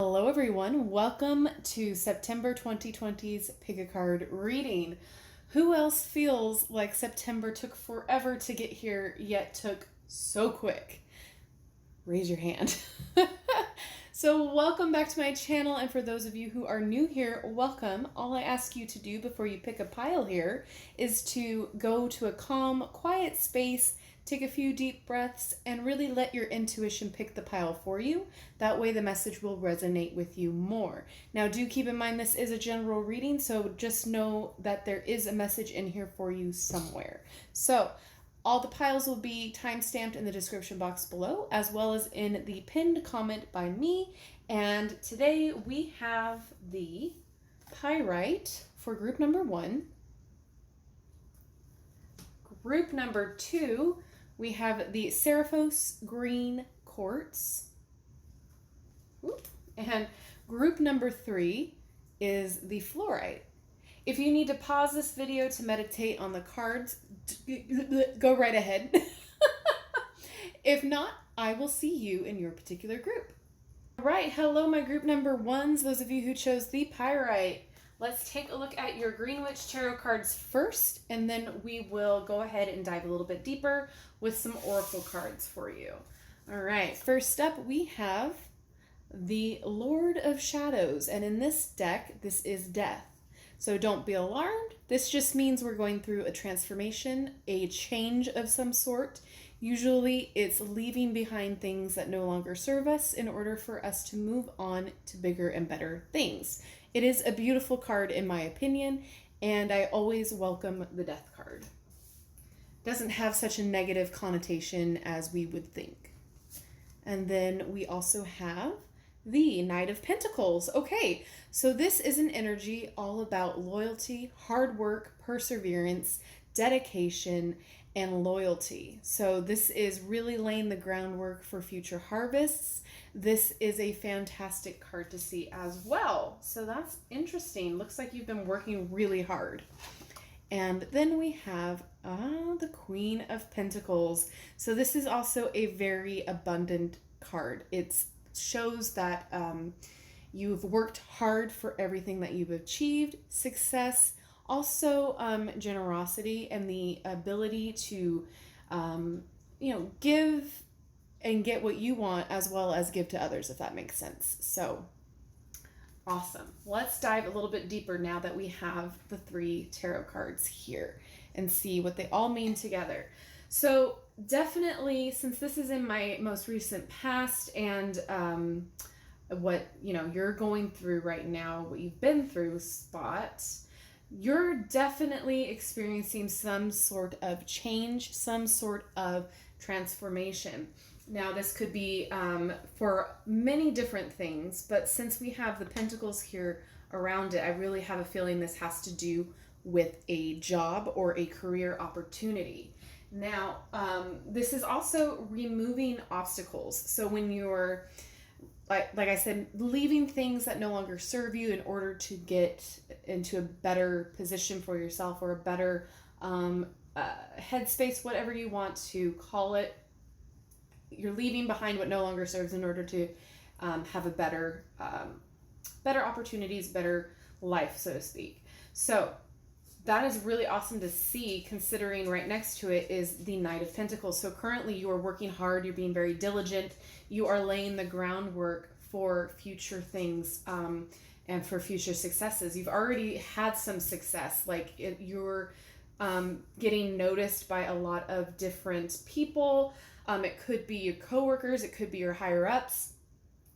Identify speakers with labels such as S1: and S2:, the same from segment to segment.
S1: Hello everyone, welcome to September 2020's Pick a Card reading. Who else feels like September took forever to get here, yet took so quick? Raise your hand. So welcome back to my channel, and for those of you who are new here, welcome. All I ask you to do before you pick a pile here is to go to a calm, quiet space, take a few deep breaths, and really let your intuition pick the pile for you. That way the message will resonate with you more. Now do keep in mind this is a general reading, so just know that there is a message in here for you somewhere. So all the piles will be time-stamped in the description box below, as well as in the pinned comment by me. And today we have the pyrite for group number 1. Group number 2, we have the Seriphos green quartz. And group number 3 is the fluorite. If you need to pause this video to meditate on the cards, go right ahead. If not, I will see you in your particular group. All right, hello my group number 1s, those of you who chose the pyrite. Let's take a look at your Green Witch Tarot cards first, and then we will go ahead and dive a little bit deeper with some oracle cards for you. All right, first up we have the Lord of Shadows, and in this deck, this is death. So don't be alarmed. This just means we're going through a transformation, a change of some sort. Usually it's leaving behind things that no longer serve us in order for us to move on to bigger and better things. It is a beautiful card in my opinion, and I always welcome the death card. Doesn't have such a negative connotation as we would think. And then we also have the Knight of Pentacles. Okay, so this is an energy all about loyalty, hard work, perseverance, dedication, and loyalty. So this is really laying the groundwork for future harvests. This is a fantastic card to see as well. So that's interesting. Looks like you've been working really hard. And then we have the Queen of Pentacles. So this is also a very abundant card. It shows that you've worked hard for everything that you've achieved, success, also generosity, and the ability to give and get what you want as well as give to others, if that makes sense. So awesome. Let's dive a little bit deeper now that we have the 3 tarot cards here and see what they all mean together. So definitely, since this is in my most recent past and what you're going through right now, what you've been through spot, you're definitely experiencing some sort of change, some sort of transformation. Now this could be for many different things, but since we have the pentacles here around it, I really have a feeling this has to do with a job or a career opportunity. Now, this is also removing obstacles. So when you're, like I said, leaving things that no longer serve you in order to get into a better position for yourself or a better headspace, whatever you want to call it, you're leaving behind what no longer serves in order to have a better opportunities, better life, so to speak. So that is really awesome to see, considering right next to it is the Knight of Pentacles. So currently you are working hard, you're being very diligent, you are laying the groundwork for future things and for future successes. You've already had some success, like you're getting noticed by a lot of different people. It could be your coworkers, it could be your higher ups.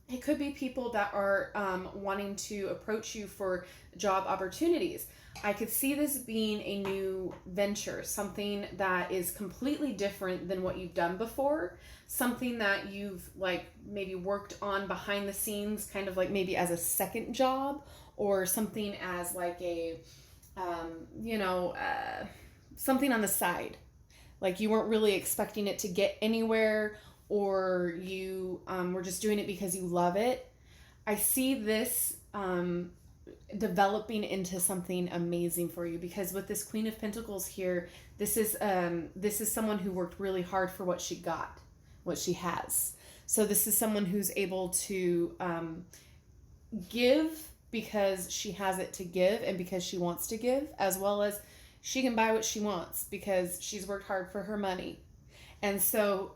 S1: It could be people that are wanting to approach you for job opportunities. I could see this being a new venture, something that is completely different than what you've done before, something that you've maybe worked on behind the scenes, kind of like maybe as a second job, or something as like a, something on the side. Like you weren't really expecting it to get anywhere, or you were just doing it because you love it. I see this developing into something amazing for you, because with this Queen of Pentacles here, this is someone who worked really hard for what she got, what she has. So this is someone who's able to give because she has it to give and because she wants to give, as well as she can buy what she wants because she's worked hard for her money. And so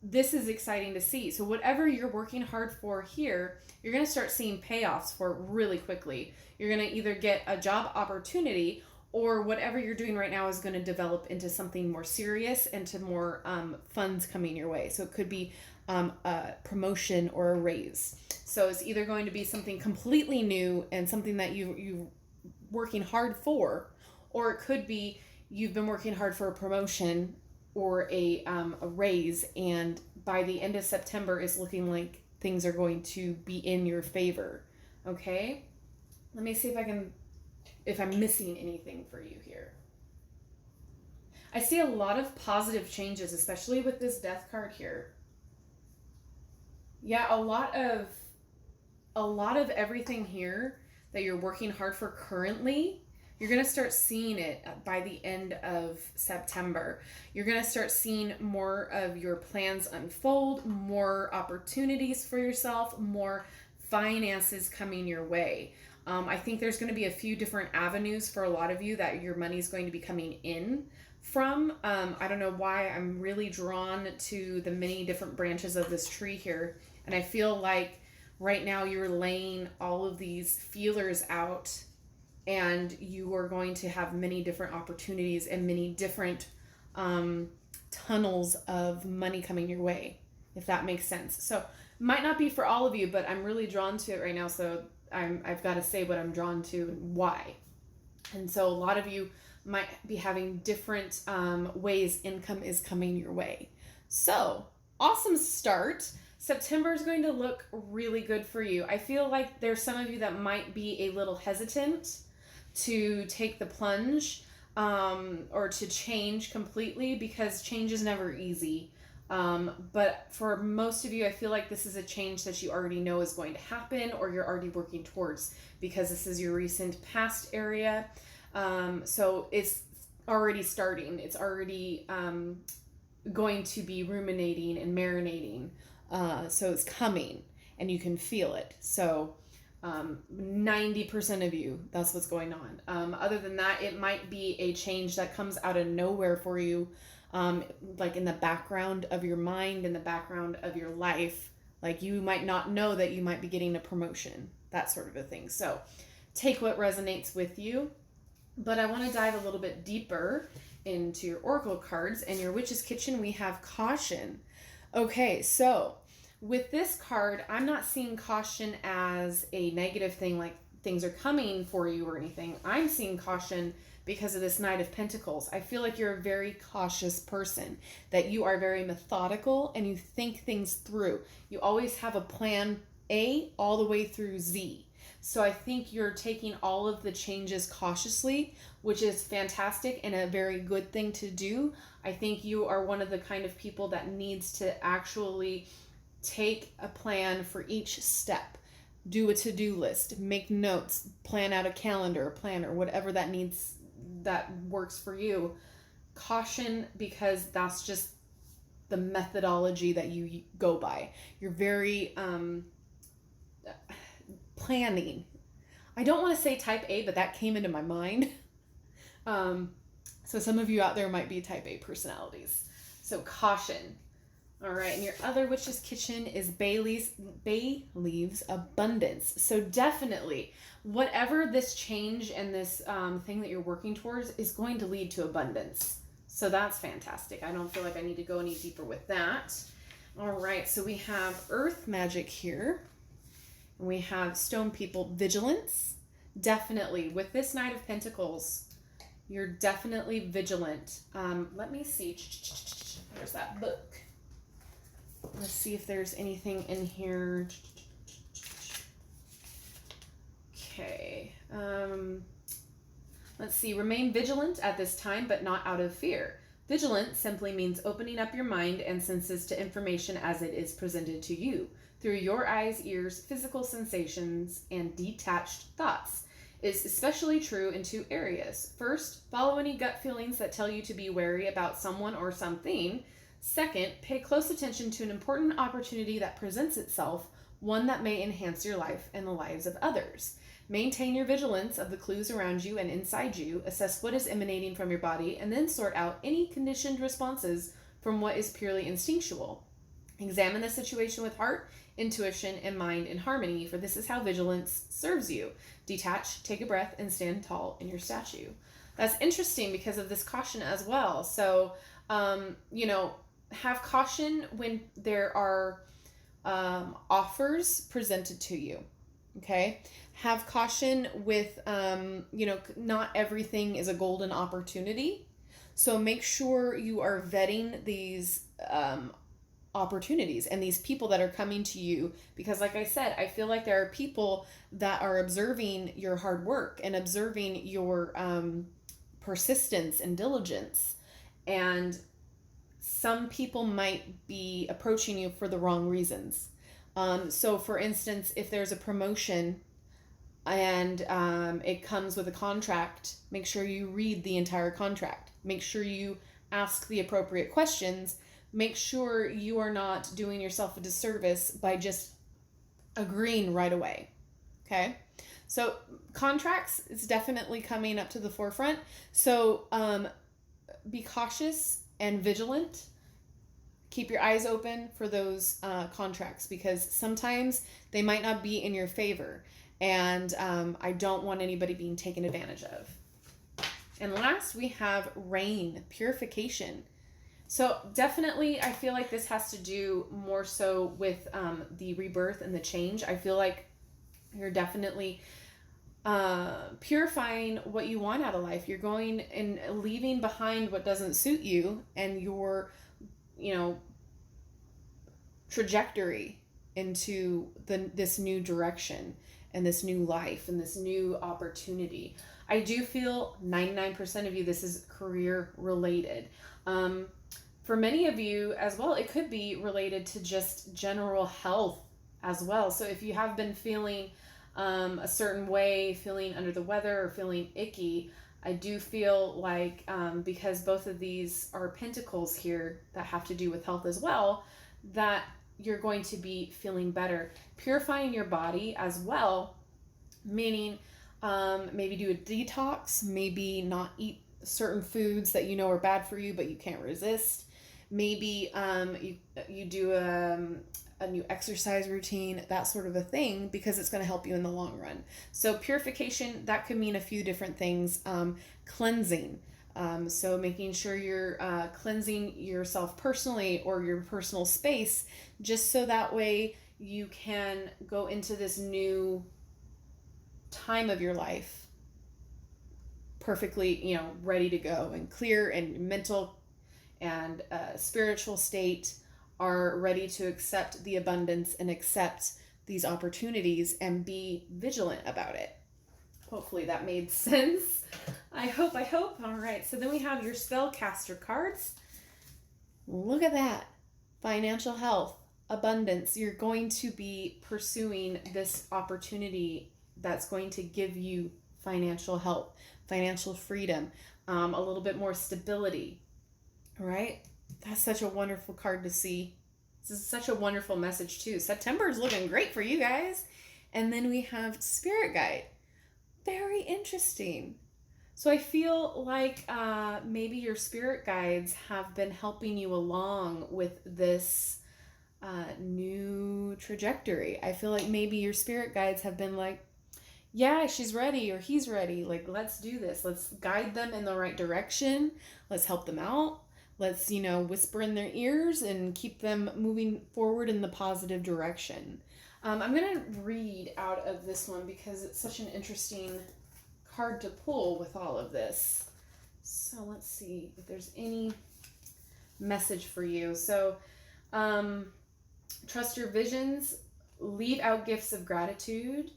S1: this is exciting to see. So whatever you're working hard for here, you're going to start seeing payoffs for really quickly. You're going to either get a job opportunity, or whatever you're doing right now is going to develop into something more serious and to more funds coming your way. So it could be a promotion or a raise. So it's either going to be something completely new and something that you working hard for, or it could be you've been working hard for a promotion or a raise, and by the end of September it's looking like things are going to be in your favor. Okay? Let me see if I'm missing anything for you here. I see a lot of positive changes, especially with this death card here. Yeah, a lot of everything here that you're working hard for currently, you're going to start seeing it by the end of September. You're going to start seeing more of your plans unfold, more opportunities for yourself, more finances coming your way. I think there's going to be a few different avenues for a lot of you that your money's going to be coming in from. I don't know why I'm really drawn to the many different branches of this tree here. And I feel like right now you're laying all of these feelers out, and you are going to have many different opportunities and many different tunnels of money coming your way, if that makes sense. So might not be for all of you, but I'm really drawn to it right now. So I've got to say what I'm drawn to and why. And so a lot of you might be having different ways income is coming your way. So awesome start. September is going to look really good for you. I feel like there's some of you that might be a little hesitant to take the plunge or to change completely, because change is never easy. But for most of you, I feel like this is a change that you already know is going to happen, or you're already working towards, because this is your recent past area. So it's already starting. It's already going to be ruminating and marinating. So it's coming and you can feel it. So 90% of you, that's what's going on. Other than that, it might be a change that comes out of nowhere for you. Like in the background of your mind, in the background of your life, like you might not know that you might be getting a promotion, that sort of a thing. So take what resonates with you. But I want to dive a little bit deeper into your oracle cards. And your Witch's Kitchen, we have caution. Okay, so with this card, I'm not seeing caution as a negative thing, like things are coming for you or anything. I'm seeing caution because of this Knight of Pentacles. I feel like you're a very cautious person, that you are very methodical and you think things through. You always have a plan A all the way through Z. So I think you're taking all of the changes cautiously, which is fantastic and a very good thing to do. I think you are one of the kind of people that needs to actually take a plan for each step. Do a to-do list, make notes, plan out a calendar, a planner, whatever that works for you. Caution, because that's just the methodology that you go by. You're very planning. I don't want to say type A, but that came into my mind. So some of you out there might be type A personalities. So caution. All right, and your other Witch's Kitchen is Bay Leaves Abundance. So definitely, whatever this change and this thing that you're working towards is going to lead to abundance. So that's fantastic. I don't feel like I need to go any deeper with that. All right, so we have Earth Magic here. And we have Stone People Vigilance. Definitely, with this Knight of Pentacles, you're definitely vigilant. Let me see. There's that book. Let's see if there's anything in here. Okay. Let's see. Remain vigilant at this time, but not out of fear. Vigilant simply means opening up your mind and senses to information as it is presented to you, through your eyes, ears, physical sensations, and detached thoughts. It's especially true in two areas. First, follow any gut feelings that tell you to be wary about someone or something. Second, pay close attention to an important opportunity that presents itself one that may enhance your life and the lives of others. Maintain your vigilance of the clues around you and inside you, assess what is emanating from your body, and then sort out any conditioned responses from what is purely instinctual. Examine the situation with heart, intuition, and mind in harmony, for this is how vigilance serves you. Detach, take a breath, and stand tall in your statue. That's interesting because of this caution as well. So, have caution when there are offers presented to you. Okay? Have caution with, not everything is a golden opportunity. So make sure you are vetting these opportunities and these people that are coming to you, because like I said, I feel like there are people that are observing your hard work and observing your persistence and diligence, and some people might be approaching you for the wrong reasons. So for instance, if there's a promotion and it comes with a contract, make sure you read the entire contract. Make sure you ask the appropriate questions. Make sure you are not doing yourself a disservice by just agreeing right away. Okay? So contracts is definitely coming up to the forefront. So be cautious and vigilant. Keep your eyes open for those contracts, because sometimes they might not be in your favor. And I don't want anybody being taken advantage of. And last, we have rain, purification. So definitely, I feel like this has to do more so with the rebirth and the change. I feel like you're definitely purifying what you want out of life. You're going and leaving behind what doesn't suit you, and your, trajectory into this new direction and this new life and this new opportunity. I do feel 99% of you, this is career related. For many of you as well, it could be related to just general health as well. So if you have been feeling a certain way, feeling under the weather or feeling icky, I do feel like because both of these are pentacles here that have to do with health as well, that you're going to be feeling better. Purifying your body as well, meaning maybe do a detox, maybe not eat certain foods that you know are bad for you but you can't resist. Maybe you do a new exercise routine, that sort of a thing, because it's going to help you in the long run. So purification, that could mean a few different things. Cleansing. So making sure you're cleansing yourself personally or your personal space, just so that way you can go into this new time of your life perfectly, ready to go and clear, and mental and spiritual state are ready to accept the abundance and accept these opportunities and be vigilant about it. Hopefully that made sense. I hope. All right, so then we have your spellcaster cards. Look at that. Financial health, abundance. You're going to be pursuing this opportunity that's going to give you financial help, financial freedom, a little bit more stability, right? That's such a wonderful card to see. This is such a wonderful message too. September is looking great for you guys. And then we have spirit guide. Very interesting. So I feel like maybe your spirit guides have been helping you along with this new trajectory. I feel like maybe your spirit guides have been like, yeah, she's ready or he's ready. Like, let's do this. Let's guide them in the right direction. Let's help them out. Let's, whisper in their ears and keep them moving forward in the positive direction. I'm going to read out of this one because it's such an interesting card to pull with all of this. So let's see if there's any message for you. So, trust your visions, leave out gifts of gratitude.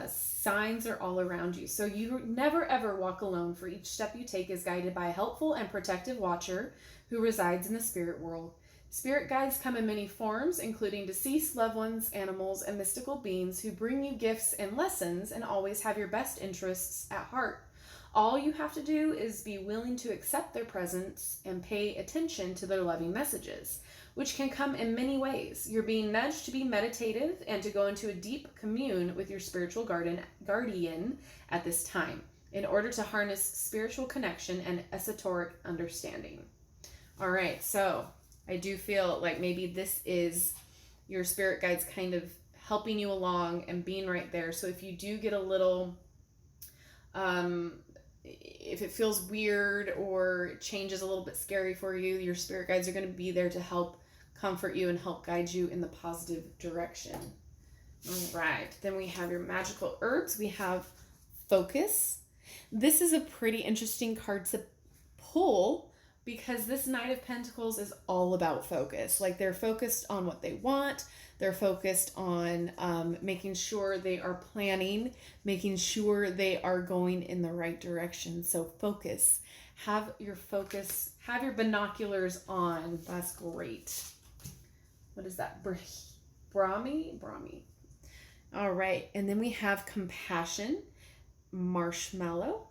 S1: Signs are all around you. So you never ever walk alone, for each step you take is guided by a helpful and protective watcher who resides in the spirit world. Spirit guides come in many forms, including deceased loved ones, animals, and mystical beings who bring you gifts and lessons and always have your best interests at heart. All you have to do is be willing to accept their presence and pay attention to their loving messages. which can come in many ways. You're being nudged to be meditative and to go into a deep commune with your spiritual guardian at this time in order to harness spiritual connection and esoteric understanding. All right, so I do feel like maybe this is your spirit guides kind of helping you along and being right there. So if you do get a little, if it feels weird or changes a little bit scary for you, your spirit guides are going to be there to help comfort you and help guide you in the positive direction. All right, then we have your magical herbs. We have focus. This is a pretty interesting card to pull because this Knight of Pentacles is all about focus. Like they're focused on what they want. They're focused on making sure they are planning, making sure they are going in the right direction. So focus. Have your focus, have your binoculars on. That's great. What is that? Brahmi? All right. And then we have compassion. Marshmallow.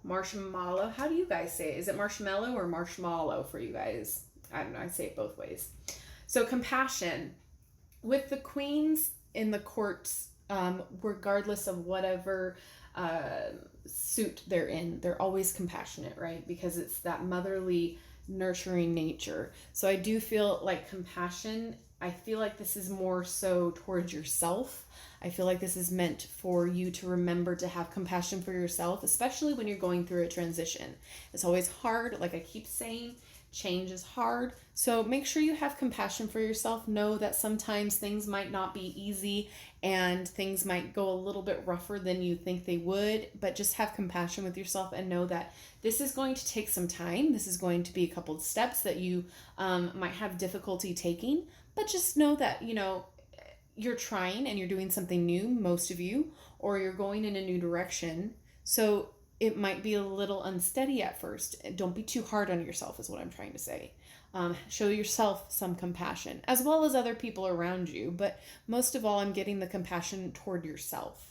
S1: How do you guys say it? Is it marshmallow or marshmallow for you guys? I don't know. I say it both ways. So compassion. With the queens in the Quartz, regardless of whatever suit they're in, they're always compassionate, right? Because it's that motherly, nurturing nature. So I do feel like compassion, I feel like this is more so towards yourself. I feel like this is meant for you to remember to have compassion for yourself, especially when you're going through a transition. It's always hard. Like I keep saying, change is hard. So make sure you have compassion for yourself. Know that sometimes things might not be easy and things might go a little bit rougher than you think they would, but just have compassion with yourself and know that this is going to take some time. This is going to be a couple of steps that you might have difficulty taking, but just know that, you know, you're trying and you're doing something new, most of you, or you're going in a new direction. So it might be a little unsteady at first. Don't be too hard on yourself is what I'm trying to say. Show yourself some compassion as well as other people around you. But most of all, I'm getting the compassion toward yourself.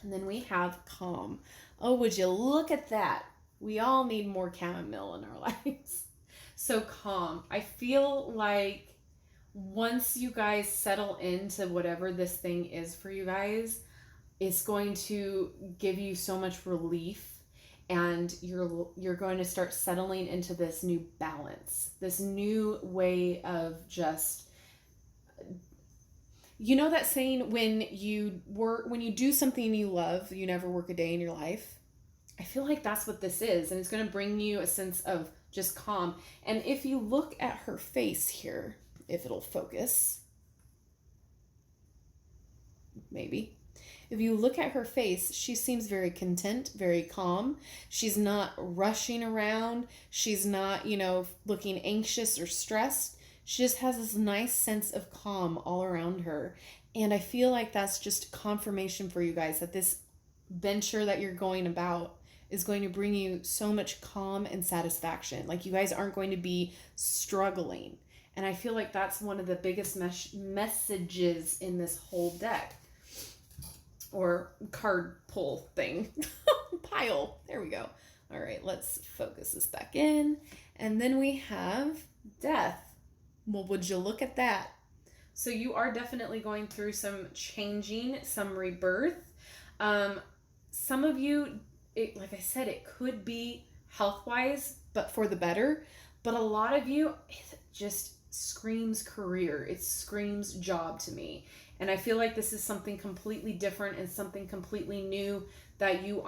S1: And then we have calm. Oh, would you look at that? We all need more chamomile in our lives. So calm. I feel like once you guys settle into whatever this thing is for you guys, it's going to give you so much relief, and you're going to start settling into this new balance, this new way of just, you know that saying, when you do something you love, you never work a day in your life. I feel like that's what this is, and it's going to bring you a sense of just calm. And if you look at her face here, if it'll focus, maybe. If you look at her face, she seems very content, very calm. She's not rushing around. She's not, looking anxious or stressed. She just has this nice sense of calm all around her. And I feel like that's just confirmation for you guys that this venture that you're going about is going to bring you so much calm and satisfaction. Like you guys aren't going to be struggling. And I feel like that's one of the biggest messages in this whole deck. Or card pull thing. Pile. There we go. All right, let's focus this back in. And then we have death. Well, would you look at that? So you are definitely going through some changing, some rebirth. Some of you, like I said, it could be health-wise, but for the better. But a lot of you, it just screams career. It screams job to me. And I feel like this is something completely different and something completely new that you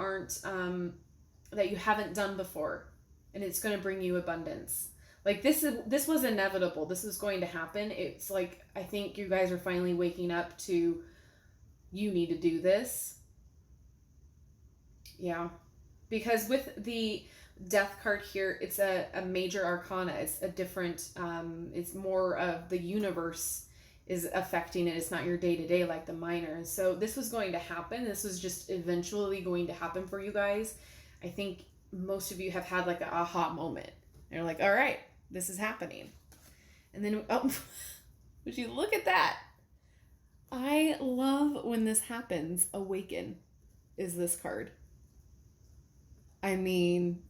S1: that you haven't done before. And it's going to bring you abundance. Like this was inevitable. This was going to happen. It's like, I think you guys are finally waking up to, you need to do this. Yeah. Because with the death card here, it's a major arcana. It's a different, it's more of the universe is affecting it. It's not your day-to-day like the minor. And so this was going to happen. This was just eventually going to happen for you guys. I think most of you have had like an aha moment. And you're like, all right, this is happening. And then, would you look at that? I love when this happens. Awaken is this card. I mean,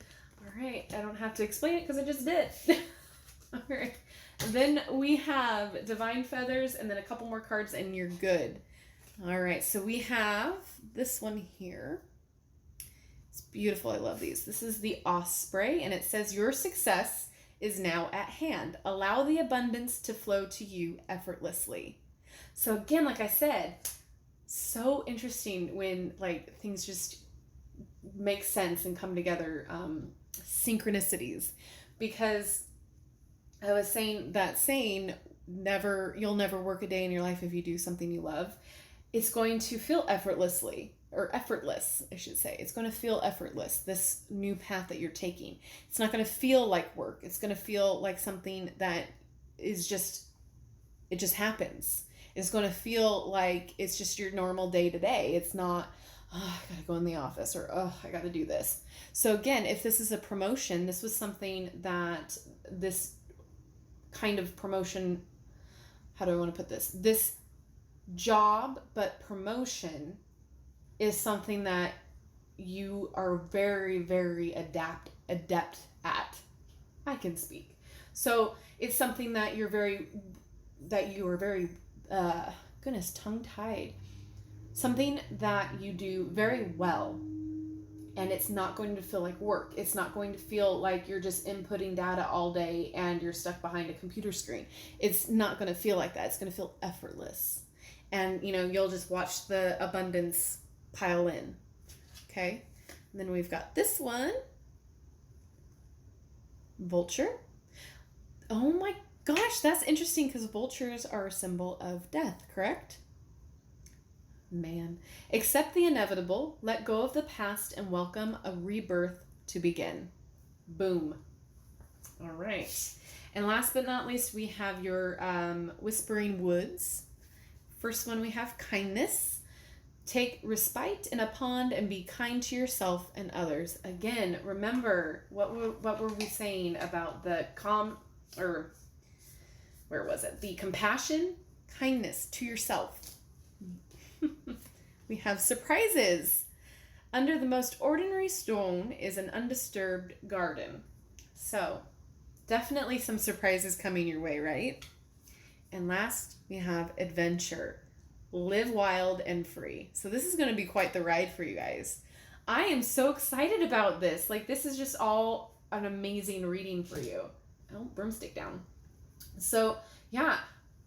S1: all right, I don't have to explain it because I just did. All right. Then we have Divine Feathers and then a couple more cards and you're good. All right, so we have this one here. It's beautiful. I love these. This is the Osprey, and it says, your success is now at hand. Allow the abundance to flow to you effortlessly. So again, like I said, so interesting when like things just make sense and come together, synchronicities, because I was saying that saying, you'll never work a day in your life if you do something you love. It's going to feel effortless, I should say. It's going to feel effortless, this new path that you're taking. It's not going to feel like work. It's going to feel like something that is it just happens. It's going to feel like it's just your normal day to day. It's not, oh, I got to go in the office, or, oh, I got to do this. So again, if this is a promotion, this was something that this kind of promotion, how do I want to put this? This job, but promotion is something that you are very, very adept at. I can speak. So it's something that you are very, goodness, tongue-tied. Something that you do very well, and it's not going to feel like work. It's not going to feel like you're just inputting data all day and you're stuck behind a computer screen. It's not going to feel like that. It's going to feel effortless. And, you'll just watch the abundance pile in. Okay? And then we've got this one. Vulture. Oh my gosh, that's interesting because vultures are a symbol of death, correct? Man. Accept the inevitable, let go of the past, and welcome a rebirth to begin. Boom. All right. And last but not least, we have your Whispering Woods. First one, we have kindness. Take respite in a pond and be kind to yourself and others. Again, remember, what were we saying about the the compassion, kindness to yourself. We have surprises. Under the most ordinary stone is an undisturbed garden. So, definitely some surprises coming your way, right? And last, we have adventure. Live wild and free. So this is going to be quite the ride for you guys. I am so excited about this. Like, this is just all an amazing reading for you. Oh, broomstick down. So, yeah,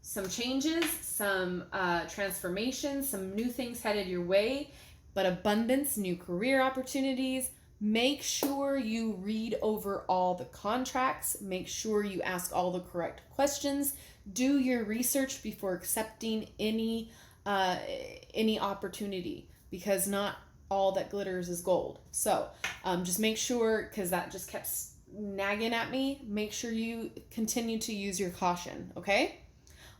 S1: some changes, some transformations, some new things headed your way, but abundance, new career opportunities. Make sure you read over all the contracts. Make sure you ask all the correct questions. Do your research before accepting any opportunity, because not all that glitters is gold. So just make sure, because that just kept nagging at me, make sure you continue to use your caution, okay?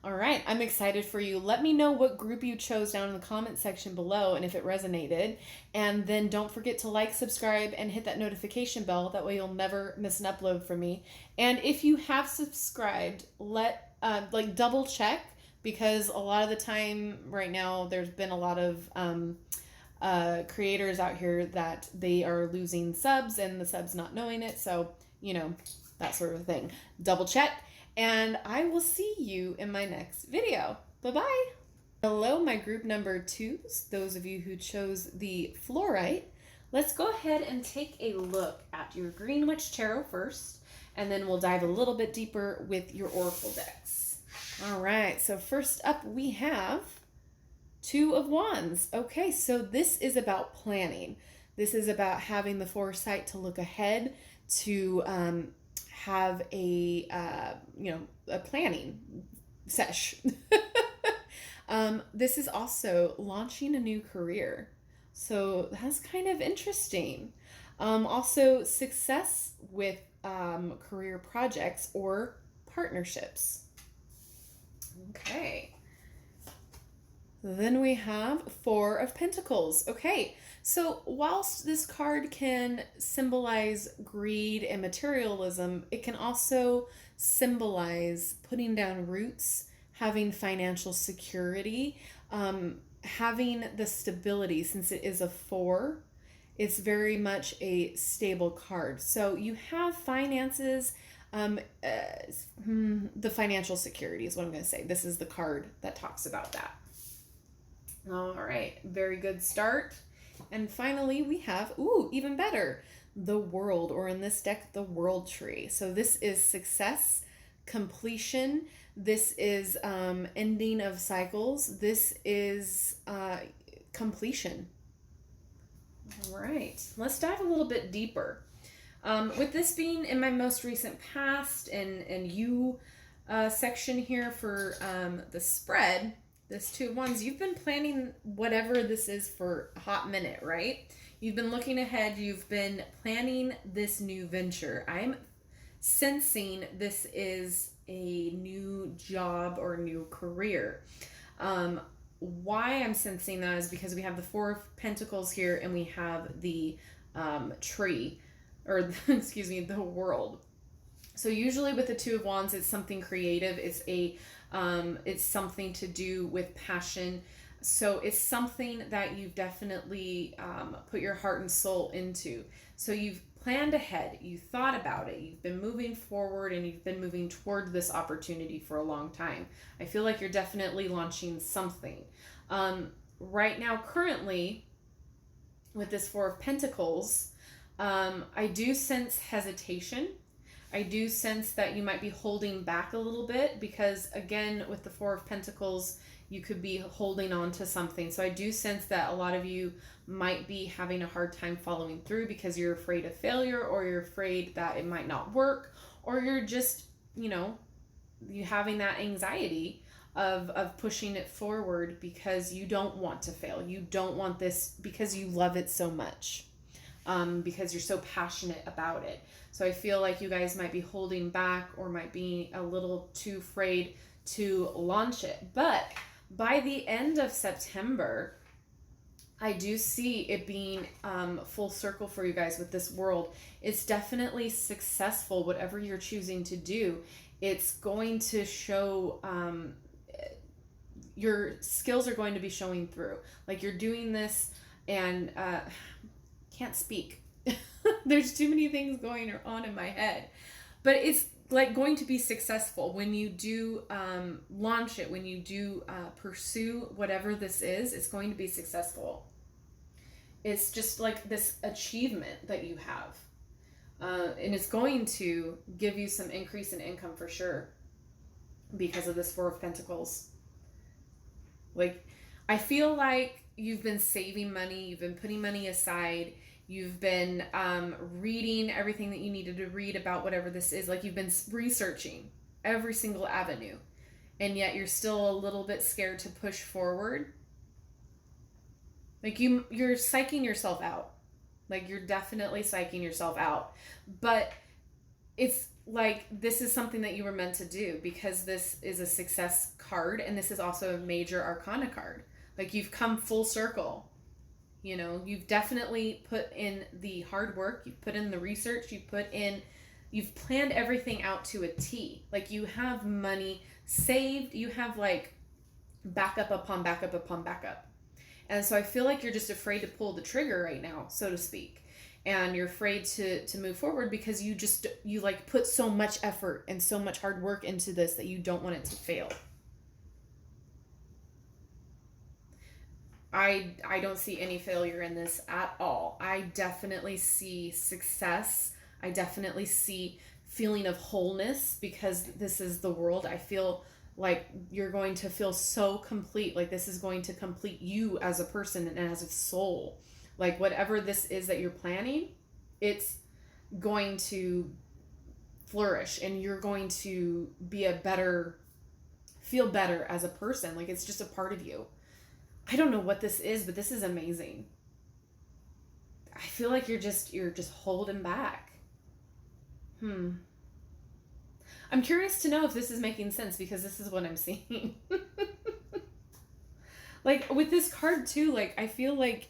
S1: All right, I'm excited for you. Let me know what group you chose down in the comment section below and if it resonated. And then don't forget to like, subscribe, and hit that notification bell. That way you'll never miss an upload from me. And if you have subscribed, double check, because a lot of the time right now there's been a lot of creators out here that they are losing subs and the subs not knowing it. So, that sort of thing. Double check. And I will see you in my next video. Bye-bye. Hello, my group number 2s, those of you who chose the fluorite. Let's go ahead and take a look at your Green Witch Tarot first, and then we'll dive a little bit deeper with your Oracle decks. All right, so first up we have Two of Wands. Okay, so this is about planning. This is about having the foresight to look ahead, to have a planning sesh. This is also launching a new career. So that's kind of interesting. Also success with career projects or partnerships. Okay. Then we have Four of Pentacles. Okay, so whilst this card can symbolize greed and materialism, it can also symbolize putting down roots, having financial security, having the stability. Since it is a 4, it's very much a stable card. So you have finances, The financial security is what I'm going to say. This is the card that talks about that. All right, very good start. And finally, we have, even better, the world, or in this deck, the world tree. So this is success, completion. This is ending of cycles. This is completion. All right, let's dive a little bit deeper. With this being in my most recent past and you section here for the spread, this Two of Wands, you've been planning whatever this is for a hot minute, right? You've been looking ahead. You've been planning this new venture. I'm sensing this is a new job or new career. Why I'm sensing that is because we have the Four of Pentacles here and we have the tree, or excuse me, the world. So usually with the Two of Wands, it's something creative. It's something to do with passion. So it's something that you've definitely put your heart and soul into. So you've planned ahead, you thought about it, you've been moving forward, and you've been moving toward this opportunity for a long time. I feel like you're definitely launching something. Right now, currently, with this Four of Pentacles, I do sense hesitation. I do sense that you might be holding back a little bit because, again, with the Four of Pentacles, you could be holding on to something. So I do sense that a lot of you might be having a hard time following through because you're afraid of failure, or you're afraid that it might not work, or you're just, you having that anxiety of pushing it forward because you don't want to fail. You don't want this because you love it so much, because you're so passionate about it. So I feel like you guys might be holding back or might be a little too afraid to launch it. But by the end of September, I do see it being full circle for you guys with this world. It's definitely successful, whatever you're choosing to do. It's going to show, your skills are going to be showing through. Like you're doing this and can't speak. There's too many things going on in my head. But it's like going to be successful when you do launch it, when you do pursue whatever this is, it's going to be successful. It's just like this achievement that you have. And it's going to give you some increase in income for sure because of this Four of Pentacles. Like, I feel like you've been saving money, you've been putting money aside, you've been reading everything that you needed to read about whatever this is. Like, you've been researching every single avenue, and yet you're still a little bit scared to push forward. Like, you're psyching yourself out. Like, you're definitely psyching yourself out. But it's like, this is something that you were meant to do because this is a success card, and this is also a major arcana card. Like, you've come full circle. You've definitely put in the hard work, you've put in the research, you've planned everything out to a T. Like, you have money saved, you have like backup upon backup upon backup. And so I feel like you're just afraid to pull the trigger right now, so to speak. And you're afraid to move forward because you like put so much effort and so much hard work into this that you don't want it to fail. I don't see any failure in this at all. I definitely see success. I definitely see feeling of wholeness because this is the world. I feel like you're going to feel so complete. Like, this is going to complete you as a person and as a soul. Like, whatever this is that you're planning, it's going to flourish and you're going to be feel better as a person. Like, it's just a part of you. I don't know what this is, but this is amazing. I feel like you're just holding back. I'm curious to know if this is making sense because this is what I'm seeing. Like, with this card too, like, I feel like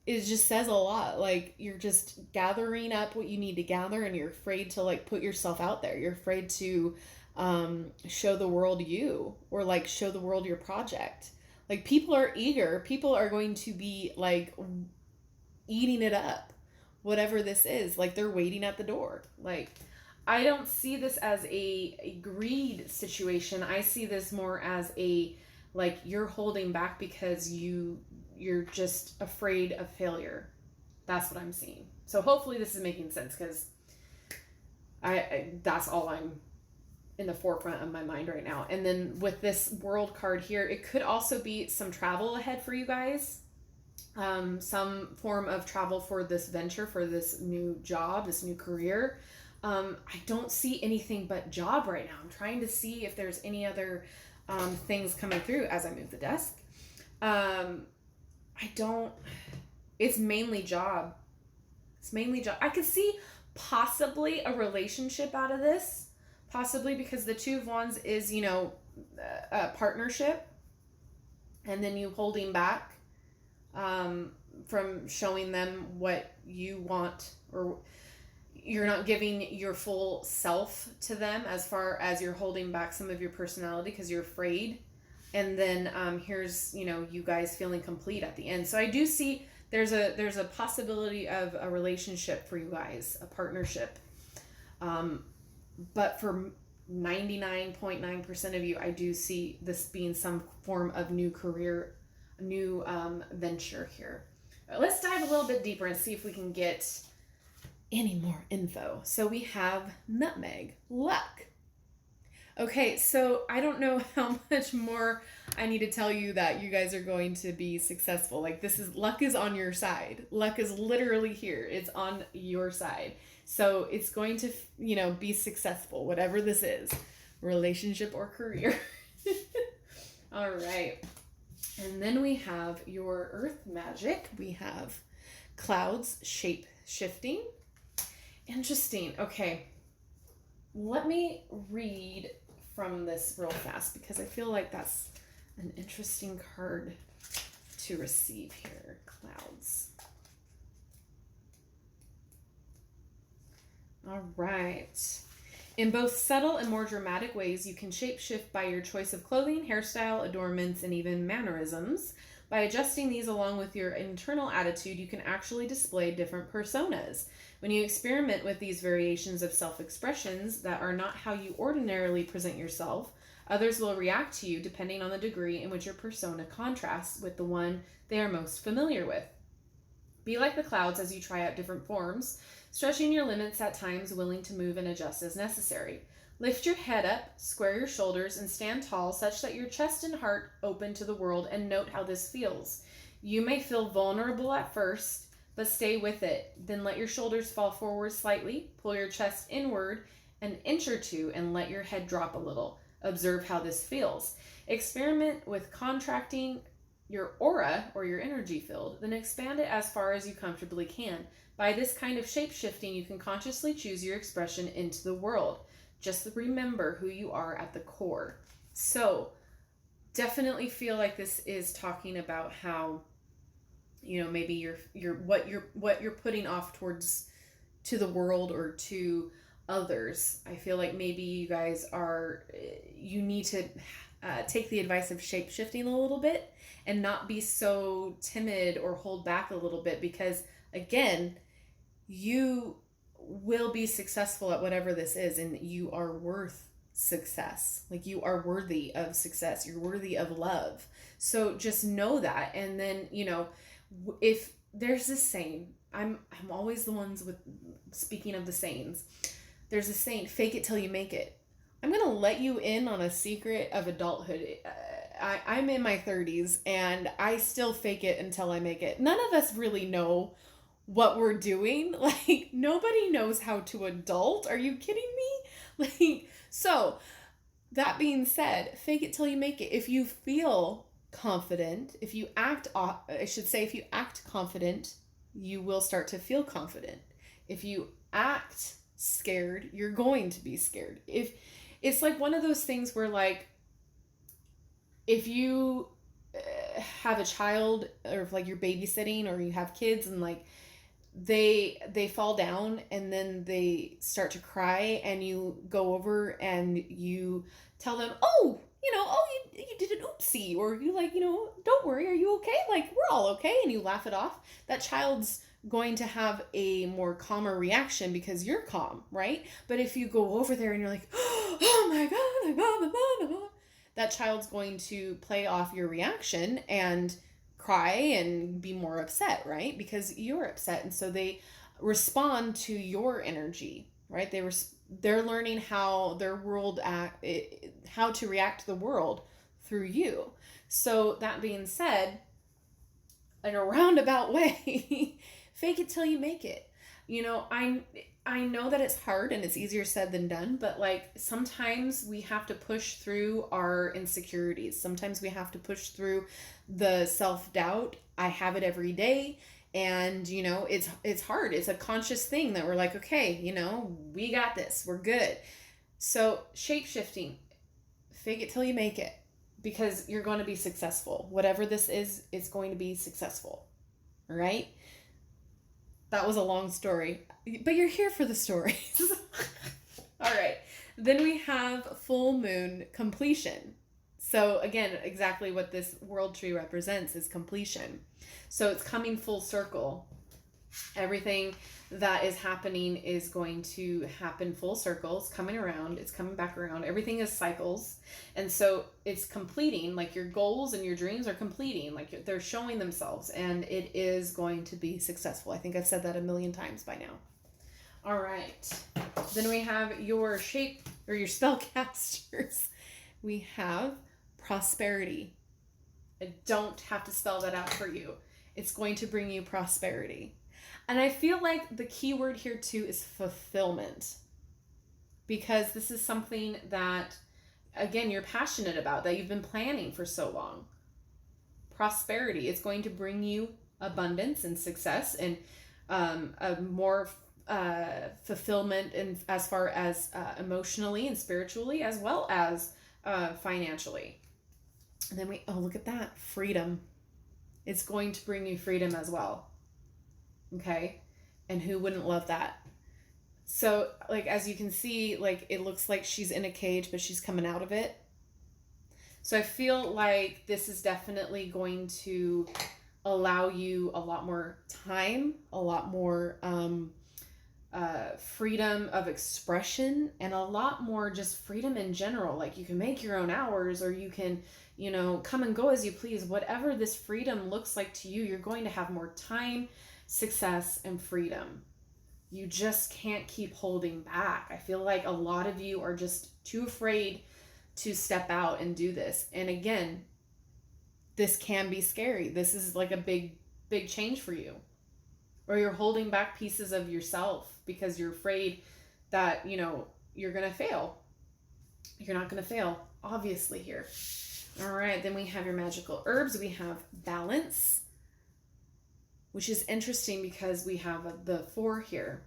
S1: it just says a lot. Like, you're just gathering up what you need to gather, and you're afraid to like put yourself out there. You're afraid to show the world you, or like show the world your project. Like, people are eager. People are going to be like eating it up, whatever this is. Like, they're waiting at the door. Like, I don't see this as a greed situation. I see this more as a, like, you're holding back because you're just afraid of failure. That's what I'm seeing. So hopefully this is making sense, because I that's all I'm in the forefront of my mind right now. And then with this world card here, it could also be some travel ahead for you guys. Some form of travel for this venture, for this new job, this new career. I don't see anything but job right now. I'm trying to see if there's any other things coming through as I move the desk. I don't, it's mainly job. It's mainly job. I could see possibly a relationship out of this, possibly because the Two of Wands is, you know, a partnership, and then you holding back from showing them what you want, or you're not giving your full self to them, as far as you're holding back some of your personality because you're afraid. And then here's, you know, you guys feeling complete at the end. So I do see there's a possibility of a relationship for you guys, a partnership. But for 99.9% of you, I do see this being some form of new career, new venture here. Let's dive a little bit deeper and see if we can get any more info. So we have nutmeg, luck. Okay, so I don't know how much more I need to tell you that you guys are going to be successful. Like, this is, luck is on your side. Luck is literally here. It's on your side. So it's going to, you know, be successful, whatever this is, relationship or career. All right. And then we have your earth magic. We have clouds, shape shifting. Interesting. Okay. Let me read from this real fast, because I feel like that's an interesting card to receive here. Clouds. All right. In both subtle and more dramatic ways, you can shapeshift by your choice of clothing, hairstyle, adornments, and even mannerisms. By adjusting these along with your internal attitude, you can actually display different personas. When you experiment with these variations of self-expressions that are not how you ordinarily present yourself, others will react to you depending on the degree in which your persona contrasts with the one they are most familiar with. Be like the clouds as you try out different forms, stretching your limits at times, willing to move and adjust as necessary. Lift your head up, square your shoulders, and stand tall such that your chest and heart open to the world, and note how this feels. You may feel vulnerable at first, but stay with it. Then let your shoulders fall forward slightly, pull your chest inward an inch or two, and let your head drop a little. Observe how this feels. Experiment with contracting your aura or your energy field, then expand it as far as you comfortably can. By this kind of shape-shifting, you can consciously choose your expression into the world. Just remember who you are at the core. So definitely feel like this is talking about how, you know, maybe you're what you're putting off towards to the world or to others. I feel like maybe you guys you need to take the advice of shape-shifting a little bit and not be so timid or hold back a little bit, because again, you will be successful at whatever this is, and you are worth success. Like, you are worthy of success. You're worthy of love. So just know that. And then, you know, if there's this saying, I'm always the ones with speaking of the sayings. There's a saying, fake it till you make it. I'm going to let you in on a secret of adulthood. I'm in my 30s and I still fake it until I make it. None of us really know what we're doing. Like, nobody knows how to adult. Are you kidding me? Like, so that being said, fake it till you make it. If you feel confident, if you act confident, you will start to feel confident. If you act scared, you're going to be scared. If it's like one of those things where, like, if you have a child, or if like you're babysitting or you have kids and like they fall down and then they start to cry, and you go over and you tell them, oh, you did an oopsie, or you, like, don't worry, are you okay? Like, we're all okay. And you laugh it off. That child's going to have a more calmer reaction because you're calm, right? But if you go over there and you're like, oh my God, blah, blah, blah, blah, that child's going to play off your reaction and cry and be more upset, right? Because you're upset. And so they respond to your energy, right? They're learning how their world how to react to the world through you. So that being said, in a roundabout way, fake it till you make it. I know that it's hard and it's easier said than done, but like sometimes we have to push through our insecurities. Sometimes we have to push through the self-doubt. I have it every day, and it's hard. It's a conscious thing that we're like, okay, we got this. We're good. So shape-shifting, fake it till you make it, because you're going to be successful. Whatever this is, it's going to be successful. All right? That was a long story, but you're here for the stories. All right. Then we have full moon completion. So again, exactly what this world tree represents is completion. So it's coming full circle. Everything that is happening is going to happen full circle. It's coming around. It's coming back around. Everything is cycles. And so it's completing, like your goals and your dreams are completing, like they're showing themselves, and it is going to be successful. I think I've said that a million times by now. All right. Then we have your shape or your spellcasters. We have prosperity. I don't have to spell that out for you. It's going to bring you prosperity. And I feel like the key word here too is fulfillment, because this is something that, again, you're passionate about, that you've been planning for so long. Prosperity is going to bring you abundance and success and a more fulfillment in as far as emotionally and spiritually, as well as financially. And then look at that, freedom. It's going to bring you freedom as well. Okay. And who wouldn't love that? So like, as you can see, like it looks like she's in a cage, but she's coming out of it. So I feel like this is definitely going to allow you a lot more time, a lot more freedom of expression, and a lot more just freedom in general. Like you can make your own hours, or you can, come and go as you please. Whatever this freedom looks like to you, you're going to have more time, success, and freedom. You just can't keep holding back. I feel like a lot of you are just too afraid to step out and do this. And again, this can be scary. This is like a big change for you. Or you're holding back pieces of yourself because you're afraid that, you're going to fail. You're not going to fail, obviously, here. All right, then we have your magical herbs. We have balance, which is interesting because we have the 4 here.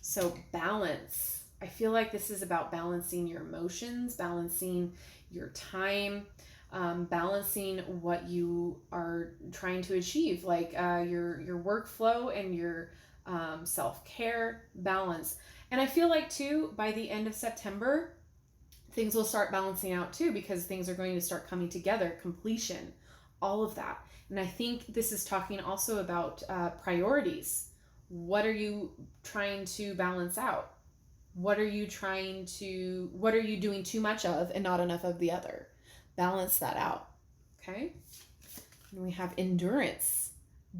S1: So balance. I feel like this is about balancing your emotions, balancing your time, balancing what you are trying to achieve, like your workflow and your self-care balance. And I feel like too, by the end of September, things will start balancing out too, because things are going to start coming together, completion, all of that. And I think this is talking also about priorities. What are you trying to balance out? What are you doing too much of and not enough of the other? Balance that out. Okay. And we have endurance.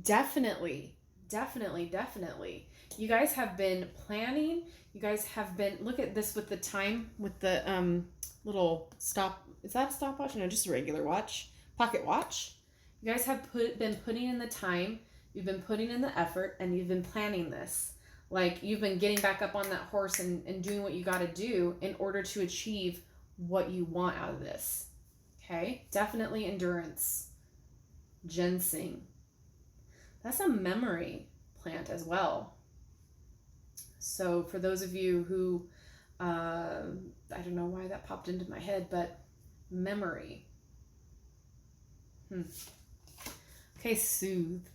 S1: Definitely. You guys have been planning. You guys have been, look at this with the time, with the little stop. Is that a stopwatch? No, just a regular watch. Pocket watch. You guys have been putting in the time. You've been putting in the effort, and you've been planning this. Like you've been getting back up on that horse and doing what you got to do in order to achieve what you want out of this. Okay, definitely endurance. Ginseng. That's a memory plant as well. So for those of you who, I don't know why that popped into my head, but memory. Okay, soothe.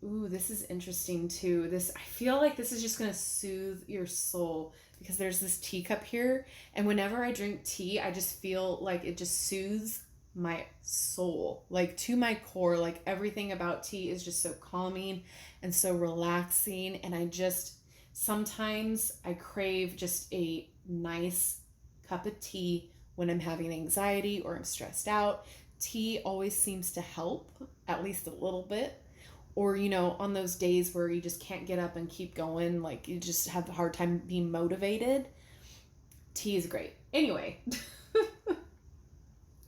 S1: Ooh, this is interesting too. I feel like this is just going to soothe your soul, because there's this teacup here, and whenever I drink tea, I just feel like it just soothes my soul, like to my core. Like everything about tea is just so calming and so relaxing. And sometimes I crave just a nice cup of tea when I'm having anxiety or I'm stressed out. Tea always seems to help, at least a little bit. Or, on those days where you just can't get up and keep going, like you just have a hard time being motivated, tea is great. Anyway,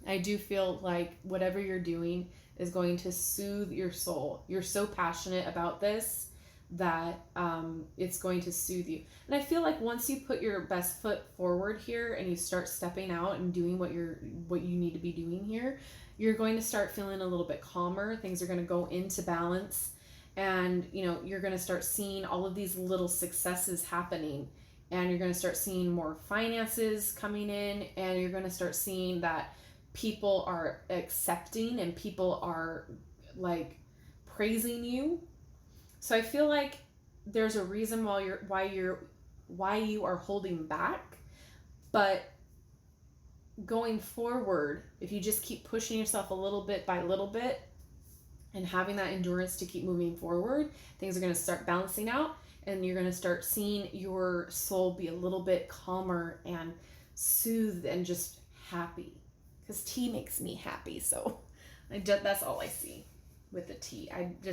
S1: I do feel like whatever you're doing is going to soothe your soul. You're so passionate about this that it's going to soothe you. And I feel like once you put your best foot forward here and you start stepping out and doing what you need to be doing here, you're going to start feeling a little bit calmer. Things are going to go into balance, and you're going to start seeing all of these little successes happening, and you're going to start seeing more finances coming in, and you're going to start seeing that people are accepting and people are like praising you. So I feel like there's a reason why you are holding back, but going forward, if you just keep pushing yourself a little bit by little bit and having that endurance to keep moving forward, things are going to start balancing out, and you're going to start seeing your soul be a little bit calmer and soothed and just happy. Because tea makes me happy, so that's all I see with the tea.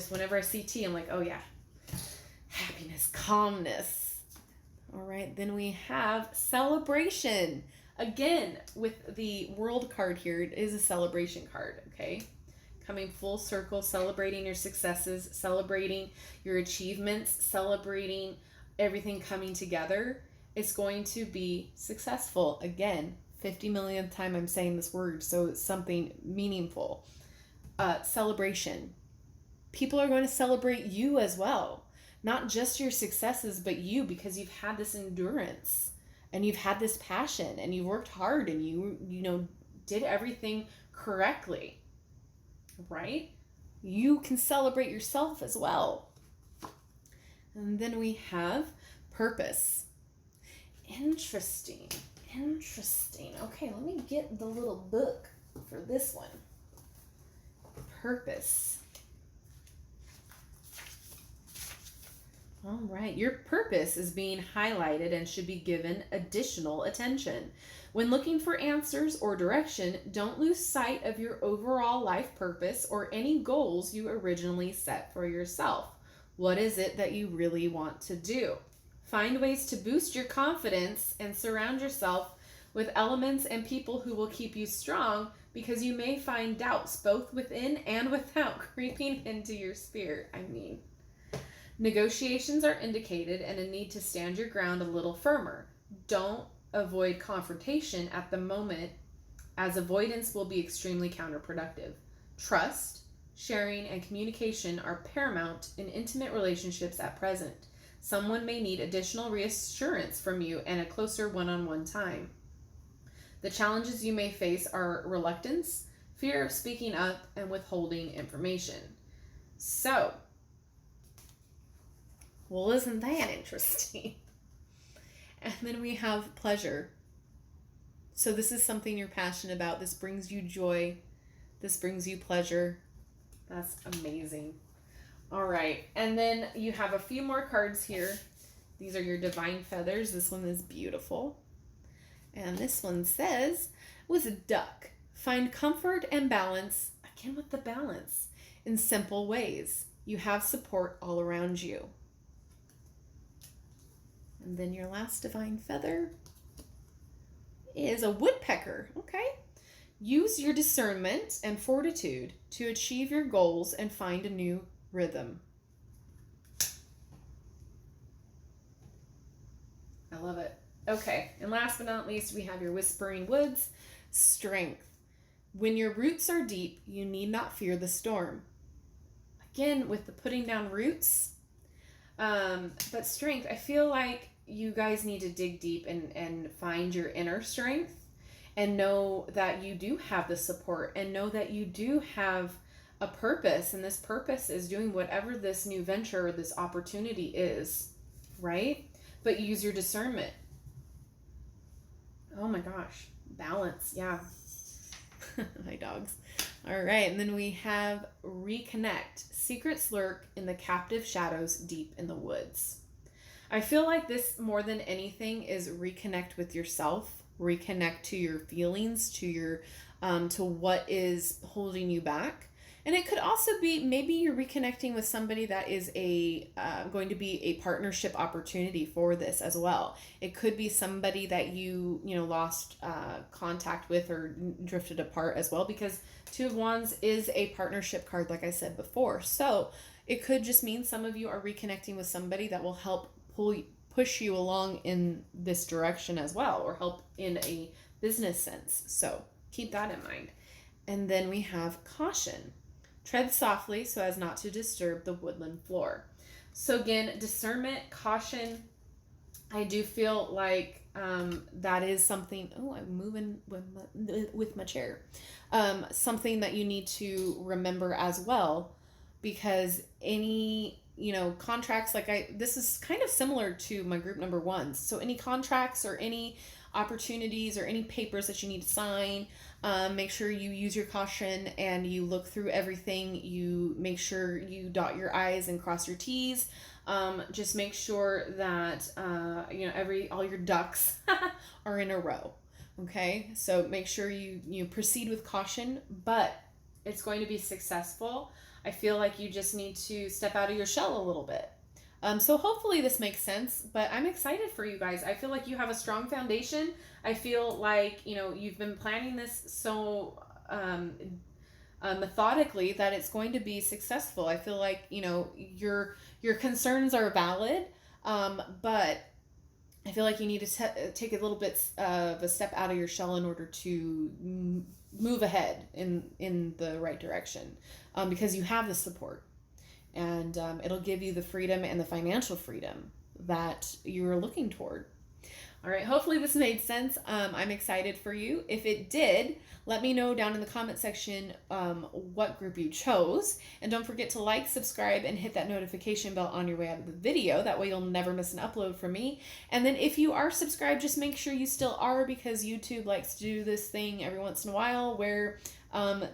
S1: Whenever I see tea, I'm like, oh yeah, happiness, calmness. All right, then we have celebration. Again, with the world card here, it is a celebration card, okay? Coming full circle, celebrating your successes, celebrating your achievements, celebrating everything coming together. It's going to be successful. Again, 50 millionth time I'm saying this word, so it's something meaningful. Celebration. People are going to celebrate you as well. Not just your successes, but you, because you've had this endurance and you've had this passion and you've worked hard and you did everything correctly, right? You can celebrate yourself as well. And then we have purpose. Interesting. Okay, let me get the little book for this one. Purpose. All right, your purpose is being highlighted and should be given additional attention. When looking for answers or direction, don't lose sight of your overall life purpose or any goals you originally set for yourself. What is it that you really want to do? Find ways to boost your confidence and surround yourself with elements and people who will keep you strong, because you may find doubts both within and without creeping into your spirit. Negotiations are indicated and a need to stand your ground a little firmer. Don't avoid confrontation at the moment, as avoidance will be extremely counterproductive. Trust, sharing, and communication are paramount in intimate relationships at present. Someone may need additional reassurance from you and a closer one-on-one time. The challenges you may face are reluctance, fear of speaking up, and withholding information. So, well, isn't that interesting? And then we have pleasure. So this is something you're passionate about. This brings you joy. This brings you pleasure. That's amazing. All right. And then you have a few more cards here. These are your divine feathers. This one is beautiful. And this one says, with a duck, find comfort and balance, again with the balance, in simple ways. You have support all around you. And then your last divine feather is a woodpecker. Okay. Use your discernment and fortitude to achieve your goals and find a new rhythm. I love it. Okay. And last but not least, we have your whispering woods, strength. When your roots are deep, you need not fear the storm. Again, with the putting down roots, but strength, I feel like you guys need to dig deep and find your inner strength and know that you do have the support and know that you do have a purpose, and this purpose is doing whatever this new venture or this opportunity is, right? But use your discernment. Oh my gosh, balance, yeah. My dogs. All right, and then we have reconnect. Secrets lurk in the captive shadows deep in the woods. I feel like this more than anything is reconnect with yourself, reconnect to your feelings, to your to what is holding you back. And it could also be maybe you're reconnecting with somebody that is a going to be a partnership opportunity for this as well. It could be somebody that you lost contact with or drifted apart as well, because Two of Wands is a partnership card, like I said before. So it could just mean some of you are reconnecting with somebody that will help push you along in this direction as well, or help in a business sense. So keep that in mind. And then we have caution. Tread softly so as not to disturb the woodland floor. So again, discernment, caution. I do feel like that is something. Oh, I'm moving with my chair. Something that you need to remember as well, because any contracts, this is kind of similar to my group number 1. So any contracts or any opportunities or any papers that you need to sign, make sure you use your caution and you look through everything. You make sure you dot your I's and cross your T's. Just make sure that all your ducks are in a row. Okay, so make sure you proceed with caution, but it's going to be successful. I feel like you just need to step out of your shell a little bit. So hopefully this makes sense, but I'm excited for you guys. I feel like you have a strong foundation. I feel like, you've been planning this so methodically that it's going to be successful. I feel like, your concerns are valid, but I feel like you need to take a little bit of a step out of your shell in order to move ahead in the right direction, because you have the support. And it'll give you the freedom and the financial freedom that you're looking toward. All right, hopefully this made sense. I'm excited for you. If it did, let me know down in the comment section what group you chose. And don't forget to like, subscribe, and hit that notification bell on your way out of the video. That way you'll never miss an upload from me. And then if you are subscribed, just make sure you still are, because YouTube likes to do this thing every once in a while where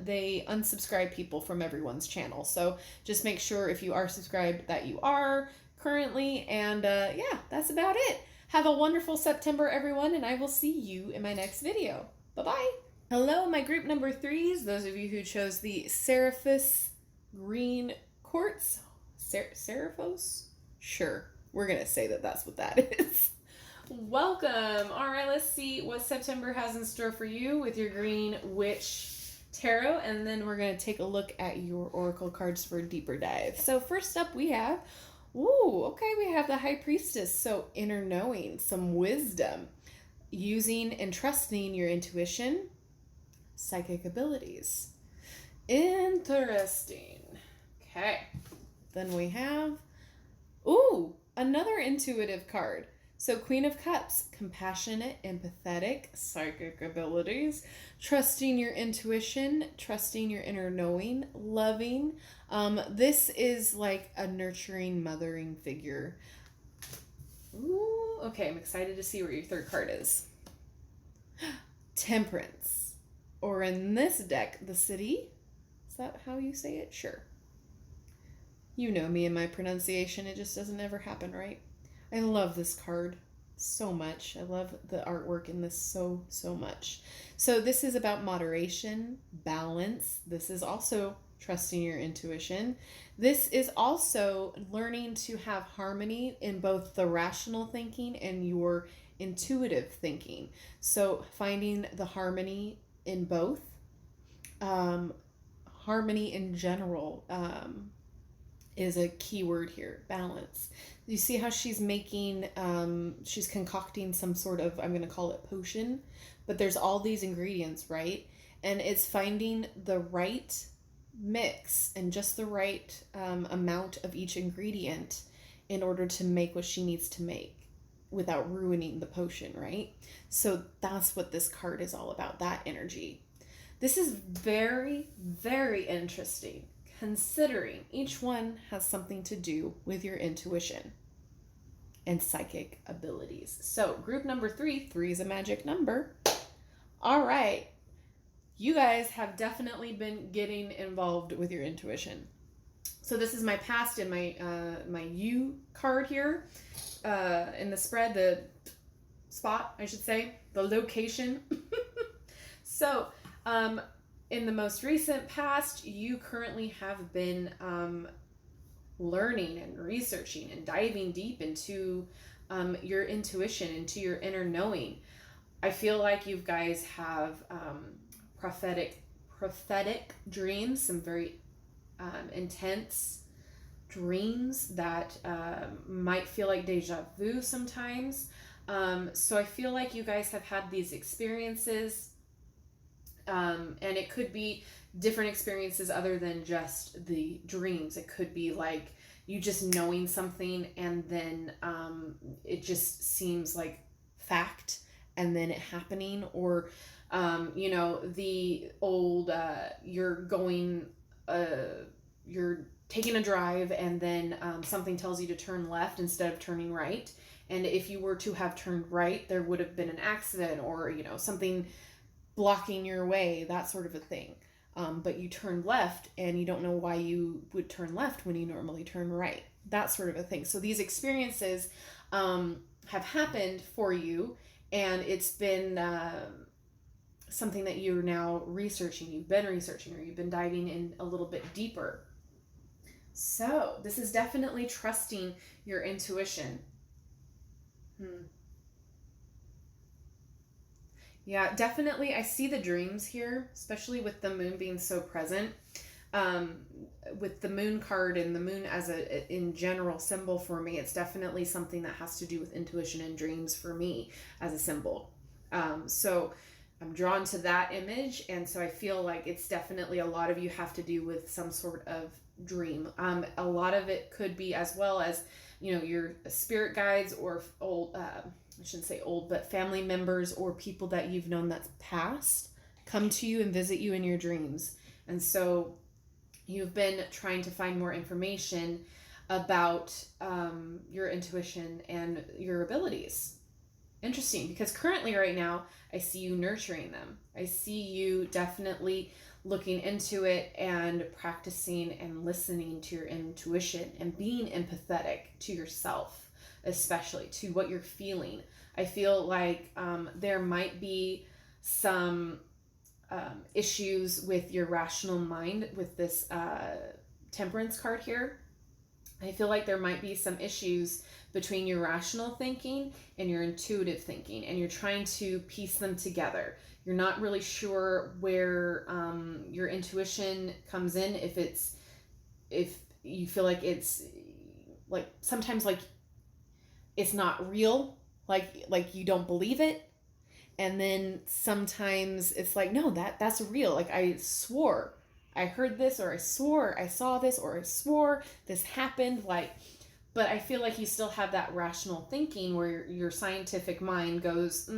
S1: they unsubscribe people from everyone's channel. So just make sure if you are subscribed that you are currently. And yeah, that's about it. Have a wonderful September, everyone, and I will see you in my next video. Bye-bye. Hello, my group number 3s. Those of you who chose the Seriphos green quartz. Seriphos? Sure. We're going to say that that's what that is. Welcome. All right, let's see what September has in store for you with your Green Witch Tarot, and then we're going to take a look at your oracle cards for a deeper dive. So first up we have, we have the High Priestess. So inner knowing, some wisdom, using and trusting your intuition, psychic abilities. Interesting. Okay. Then we have, another intuitive card. So Queen of Cups, compassionate, empathetic, psychic abilities, trusting your intuition, trusting your inner knowing, loving. This is like a nurturing, mothering figure. Okay, I'm excited to see what your third card is. Temperance, or in this deck, the City. Is that how you say it? Sure. You know me and my pronunciation, it just doesn't ever happen right. I love this card so much. I love the artwork in this so much. So this is about moderation, balance. This is also trusting your intuition. This is also learning to have harmony in both the rational thinking and your intuitive thinking. So finding the harmony in both. Harmony in general is a key word here. Balance. You see how she's making, she's concocting some sort of, I'm going to call it potion, but there's all these ingredients, right? And it's finding the right mix and just the right amount of each ingredient in order to make what she needs to make without ruining the potion, right? So that's what this card is all about, that energy. This is very, very interesting, considering each one has something to do with your intuition and psychic abilities. So group number 3 is a magic number. All right. you guys have definitely been getting involved with your intuition. So this is my past and my U card here in the spread, the spot, I should say, the location. So in the most recent past, you currently have been learning and researching and diving deep into your intuition, into your inner knowing. I feel like you guys have prophetic dreams, some very intense dreams that might feel like deja vu sometimes. So I feel like you guys have had these experiences, and it could be different experiences other than just the dreams. It could be like you just knowing something and then it just seems like fact and then it happening, or the old you're going you're taking a drive and then something tells you to turn left instead of turning right, and if you were to have turned right there would have been an accident or something blocking your way, that sort of a thing. But you turned left and you don't know why you would turn left when you normally turn right, that sort of a thing. So these experiences have happened for you, and it's been something that you're now researching, you've been researching, or you've been diving in a little bit deeper. So this is definitely trusting your intuition. Yeah, definitely. I see the dreams here, especially with the moon being so present. With the moon card and the moon as a in general symbol for me, it's definitely something that has to do with intuition and dreams for me as a symbol. So I'm drawn to that image, and so I feel like it's definitely a lot of you have to do with some sort of dream. A lot of it could be as well as your spirit guides or old. I shouldn't say old, but family members or people that you've known that's passed come to you and visit you in your dreams. And so you've been trying to find more information about your intuition and your abilities. Interesting, because currently right now, I see you nurturing them. I see you definitely looking into it and practicing and listening to your intuition and being empathetic to yourself, especially to what you're feeling. I feel like there might be some issues with your rational mind with this temperance card here. I feel like there might be some issues between your rational thinking and your intuitive thinking, and you're trying to piece them together. You're not really sure where your intuition comes in, if you feel like it's like sometimes like it's not real, like you don't believe it, and then sometimes it's like, no, that's real, like I swore I heard this, or I swore I saw this, or I swore this happened, but I feel like you still have that rational thinking where your scientific mind goes,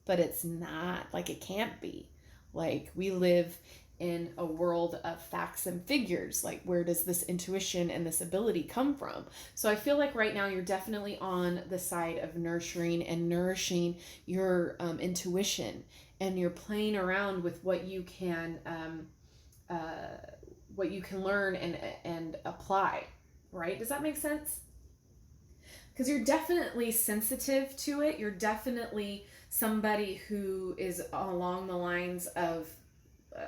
S1: but it's not, like it can't be, like we live in a world of facts and figures. Like, where does this intuition and this ability come from? So I feel like right now you're definitely on the side of nurturing and nourishing your intuition, and you're playing around with what you can learn and apply. Right? Does that make sense? Because you're definitely sensitive to it. You're definitely somebody who is along the lines of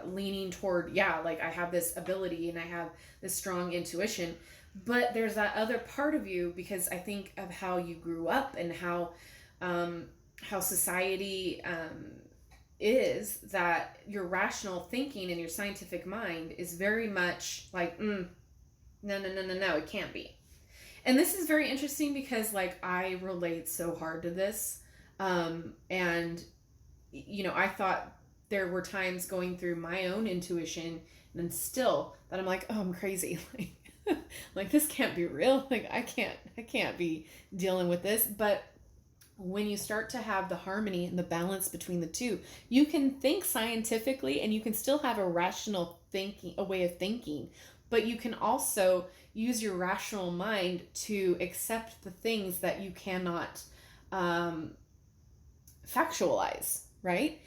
S1: leaning toward, like I have this ability and I have this strong intuition, but there's that other part of you, because I think of how you grew up and how society is, that your rational thinking and your scientific mind is very much like, no, it can't be. And this is very interesting because like I relate so hard to this, and I thought there were times going through my own intuition and still that I'm like, oh, I'm crazy. Like this can't be real. Like I can't be dealing with this. But when you start to have the harmony and the balance between the two, you can think scientifically and you can still have a rational thinking, a way of thinking, but you can also use your rational mind to accept the things that you cannot factualize. right?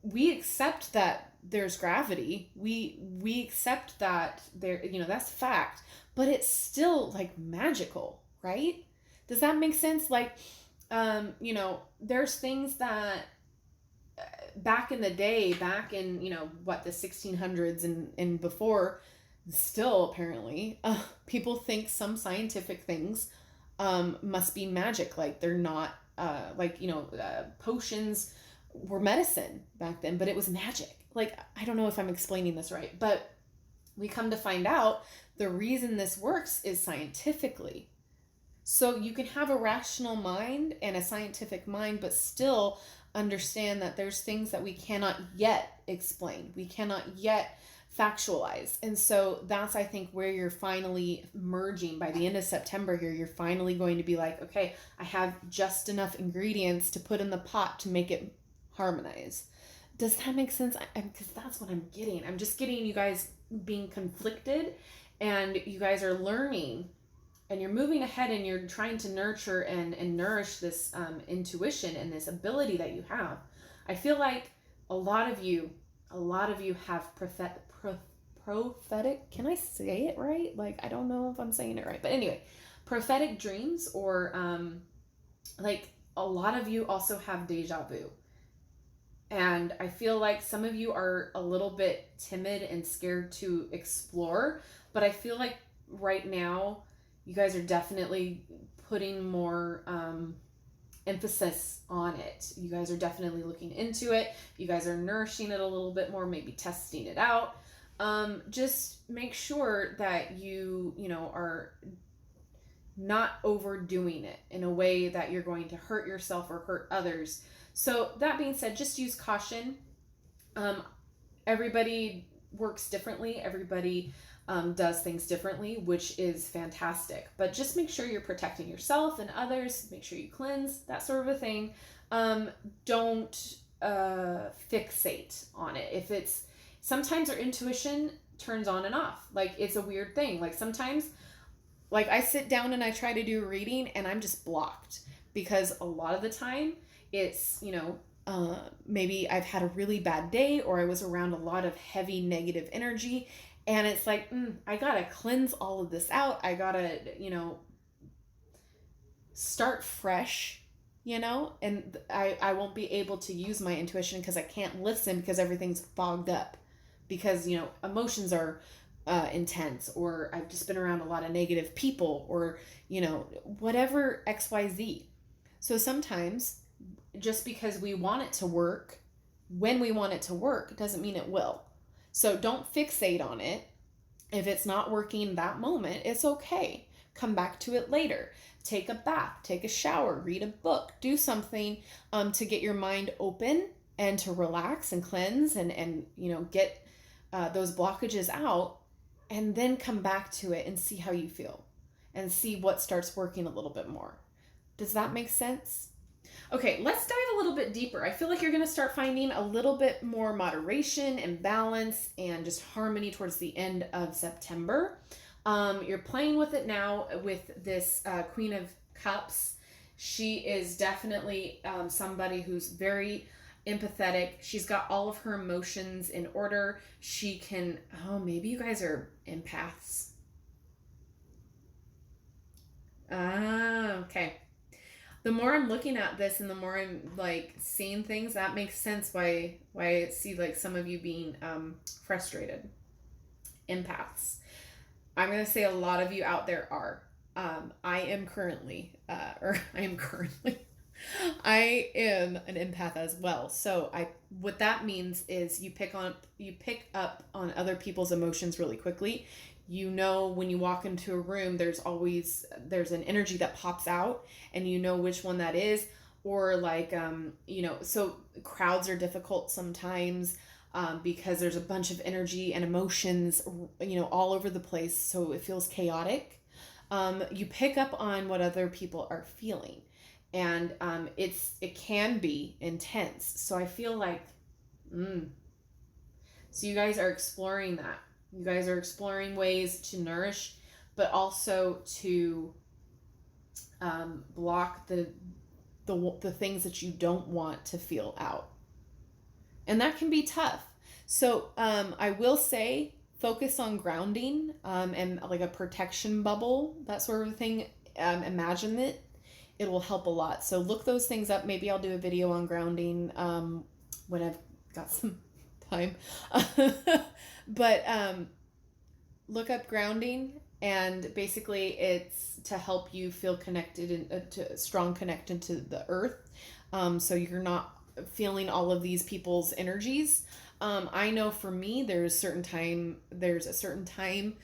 S1: We accept that there's gravity. We accept that there, that's fact, but it's still like magical, right? Does that make sense? Like, there's things that back in the day, back in, the 1600s and before, still apparently, people think some scientific things must be magic. Like they're not, potions were medicine back then, but it was magic. Like, I don't know if I'm explaining this right, but we come to find out the reason this works is scientifically. So you can have a rational mind and a scientific mind, but still understand that there's things that we cannot yet explain. We cannot yet factualize. And so that's, I think, where you're finally merging by the end of September here. You're finally going to be like, okay, I have just enough ingredients to put in the pot to make it harmonize. Does that make sense? Because that's what I'm getting. I'm just getting you guys being conflicted, and you guys are learning, and you're moving ahead, and you're trying to nurture and nourish this intuition and this ability that you have. I feel like a lot of you have prophetic, can I say it right? Like, I don't know if I'm saying it right, but anyway, prophetic dreams, or like a lot of you also have deja vu. And I feel like some of you are a little bit timid and scared to explore, but I feel like right now you guys are definitely putting more emphasis on it. You guys are definitely looking into it. You guys are nourishing it a little bit more, maybe testing it out. Just make sure that you are not overdoing it in a way that you're going to hurt yourself or hurt others. So that being said, just use caution. Everybody works differently. Everybody does things differently, which is fantastic. But just make sure you're protecting yourself and others. Make sure you cleanse, that sort of a thing. Don't fixate on it. If it's, sometimes our intuition turns on and off. Like, it's a weird thing. Like, sometimes, like, I sit down and I try to do a reading and I'm just blocked, because a lot of the time it's, maybe I've had a really bad day, or I was around a lot of heavy negative energy, and it's like, I gotta cleanse all of this out. I gotta, start fresh, and I won't be able to use my intuition because I can't listen, because everything's fogged up, because, emotions are intense, or I've just been around a lot of negative people, or, whatever XYZ. So sometimes, just because we want it to work when we want it to work doesn't mean it will. So don't fixate on it. If it's not working that moment, it's okay. Come back to it later. Take a bath, take a shower, read a book, do something to get your mind open and to relax and cleanse and get those blockages out, and then come back to it and see how you feel and see what starts working a little bit more. Does that make sense? Okay, let's dive a little bit deeper. I feel like you're going to start finding a little bit more moderation and balance and just harmony towards the end of September. You're playing with it now with this Queen of Cups. She is definitely somebody who's very empathetic. She's got all of her emotions in order. She can, maybe you guys are empaths. Okay. The more I'm looking at this and the more I'm like seeing things, that makes sense why I see like some of you being frustrated. Empaths. I'm going to say a lot of you out there are. I am an empath as well. So what that means is you pick up on other people's emotions really quickly. When you walk into a room, there's an energy that pops out, and which one that is, or like, so crowds are difficult sometimes, because there's a bunch of energy and emotions, all over the place. So it feels chaotic. You pick up on what other people are feeling, and it can be intense. So I feel like, so you guys are exploring that. You guys are exploring ways to nourish, but also to block the the things that you don't want to feel out. And that can be tough. So I will say focus on grounding and like a protection bubble, that sort of thing. Imagine it. It will help a lot. So look those things up. Maybe I'll do a video on grounding when I've got some time. But look up grounding, and basically it's to help you feel connected and to strong connection to the earth. So you're not feeling all of these people's energies. I know for me, there's a certain time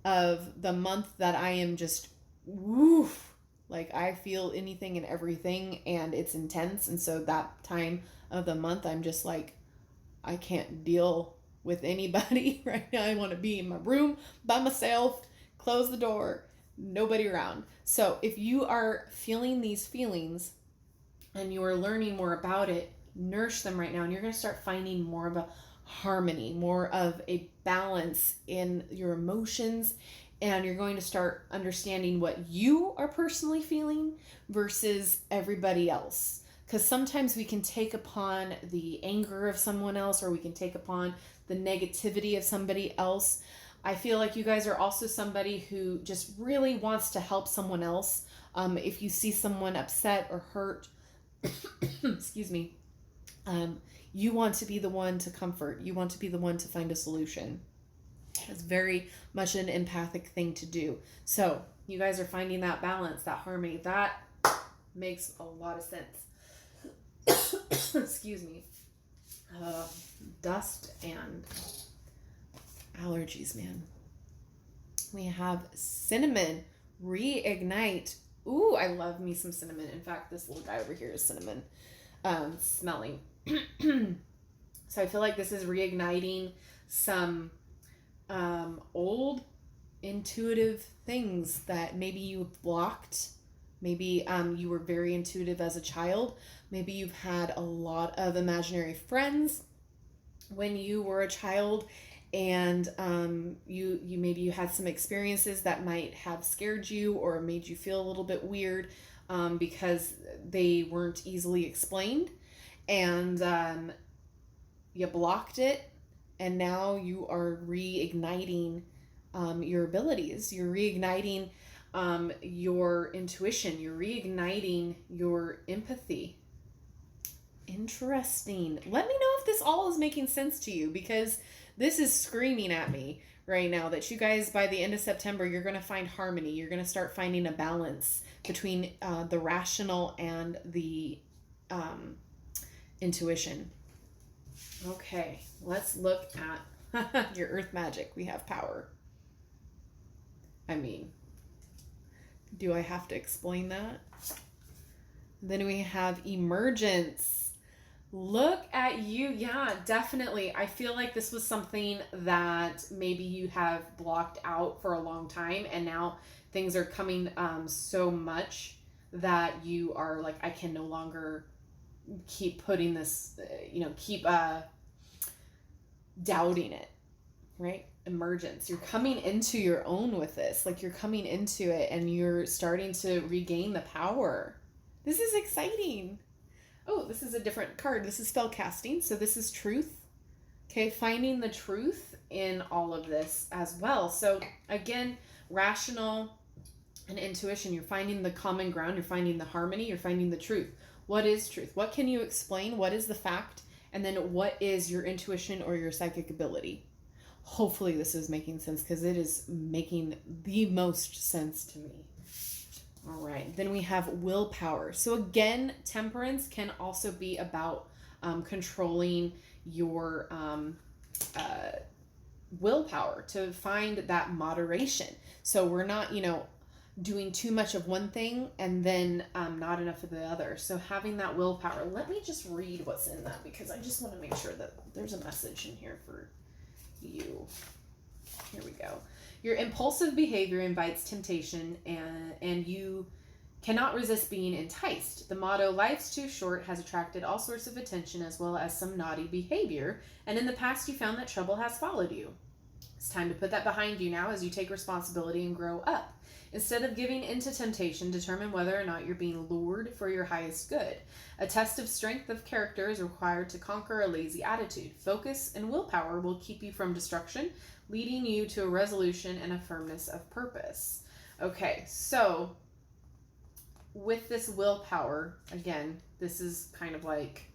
S1: of the month that I am just woof, like I feel anything and everything, and it's intense. And so that time of the month, I'm just like, I can't deal with anybody right now. I want to be in my room by myself, close the door, nobody around. So if you are feeling these feelings and you are learning more about it, nourish them right now, and you're going to start finding more of a harmony, more of a balance in your emotions, and you're going to start understanding what you are personally feeling versus everybody else. Because sometimes we can take upon the anger of someone else, or we can take upon the negativity of somebody else. I feel like you guys are also somebody who just really wants to help someone else. If you see someone upset or hurt, excuse me, you want to be the one to comfort. You want to be the one to find a solution. It's very much an empathic thing to do. So you guys are finding that balance, that harmony. That makes a lot of sense. Excuse me. Dust and allergies, man. We have cinnamon. Reignite. Ooh, I love me some cinnamon. In fact, this little guy over here is cinnamon smelling. So I feel like this is reigniting some old intuitive things that maybe you've blocked. Maybe you were very intuitive as a child. Maybe you've had a lot of imaginary friends when you were a child, and you maybe you had some experiences that might have scared you or made you feel a little bit weird because they weren't easily explained, and you blocked it, and now you are reigniting your abilities. You're reigniting your intuition. You're reigniting your empathy. Interesting. Let me know if this all is making sense to you, because this is screaming at me right now that you guys, by the end of September, you're going to find harmony. You're going to start finding a balance between the rational and the intuition. Okay, let's look at your earth magic. We have power. I mean, do I have to explain that? Then we have emergence. Look at you. Yeah, definitely. I feel like this was something that maybe you have blocked out for a long time, and now things are coming so much that you are like, I can no longer keep putting this, keep doubting it, right? Emergence. You're coming into your own with this. Like, you're coming into it and you're starting to regain the power. This is exciting. Oh, this is a different card. This is spell casting. So this is truth. Okay, finding the truth in all of this as well. So again, rational and intuition. You're finding the common ground. You're finding the harmony. You're finding the truth. What is truth? What can you explain? What is the fact? And then what is your intuition or your psychic ability? Hopefully this is making sense, because it is making the most sense to me. All right, then we have willpower. So again, temperance can also be about controlling your willpower, to find that moderation. So we're not, doing too much of one thing and then not enough of the other. So having that willpower. Let me just read what's in that, because I just want to make sure that there's a message in here for you. Here we go. Your impulsive behavior invites temptation, and you cannot resist being enticed. The motto, "Life's too short," has attracted all sorts of attention as well as some naughty behavior, and in the past you found that trouble has followed you. It's time to put that behind you now as you take responsibility and grow up. Instead of giving into temptation, determine whether or not you're being lured for your highest good. A test of strength of character is required to conquer a lazy attitude. Focus and willpower will keep you from destruction, leading you to a resolution and a firmness of purpose. Okay, so with this willpower, again, this is kind of like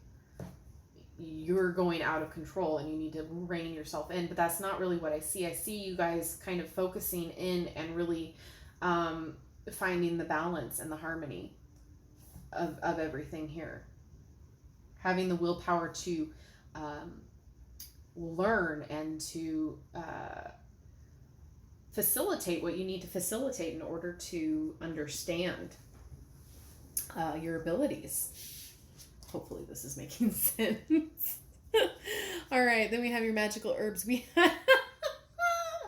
S1: you're going out of control and you need to rein yourself in, but that's not really what I see. I see you guys kind of focusing in and really finding the balance and the harmony of everything here. Having the willpower to learn and to facilitate what you need to facilitate in order to understand your abilities. Hopefully this is making sense. All right, then we have your magical herbs. We have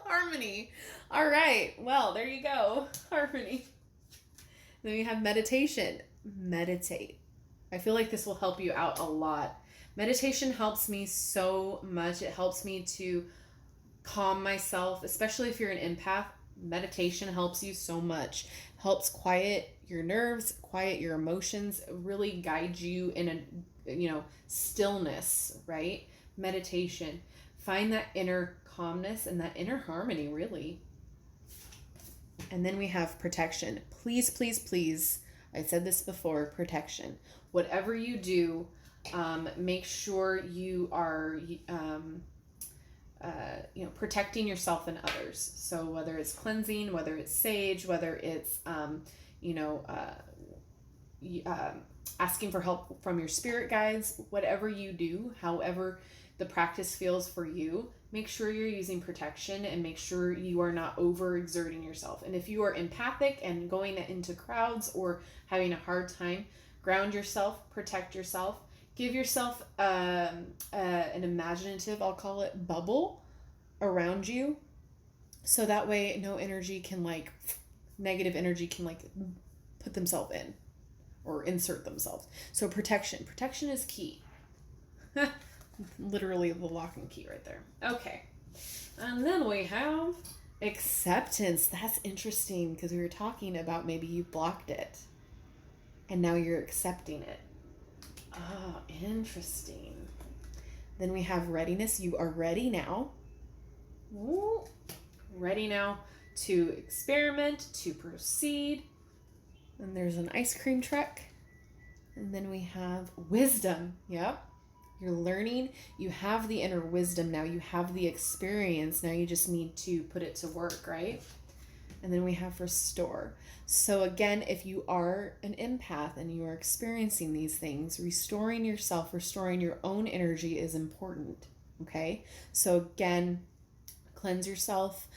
S1: harmony. All right, well, there you go. Harmony. Then we have meditation. Meditate. I feel like this will help you out a lot. Meditation helps me so much. It helps me to calm myself, especially if you're an empath. Meditation helps you so much. Helps quiet your nerves, quiet your emotions, really guide you in a, stillness, right? Meditation. Find that inner calmness and that inner harmony, really. And then we have protection. Please, please, please. I said this before, protection. Whatever you do, make sure you are, protecting yourself and others. So whether it's cleansing, whether it's sage, whether it's, asking for help from your spirit guides, whatever you do, however the practice feels for you, make sure you're using protection and make sure you are not overexerting yourself. And if you are empathic and going into crowds or having a hard time, ground yourself, protect yourself, give yourself an imaginative, I'll call it, bubble around you. So that way no energy can negative energy can put themselves in or insert themselves. So protection is key. Literally the lock and key right there. Okay. And then we have acceptance. That's interesting because we were talking about maybe you blocked it and now you're accepting it. Oh, interesting. Then we have readiness. You are ready now. Ooh. Ready now to experiment, to proceed. And there's an ice cream truck. And then we have wisdom. Yep. You're learning. You have the inner wisdom now. You have the experience. Now you just need to put it to work, right? And then we have restore. So again, if you are an empath and you are experiencing these things, restoring yourself, restoring your own energy is important. Okay? So again, cleanse yourself.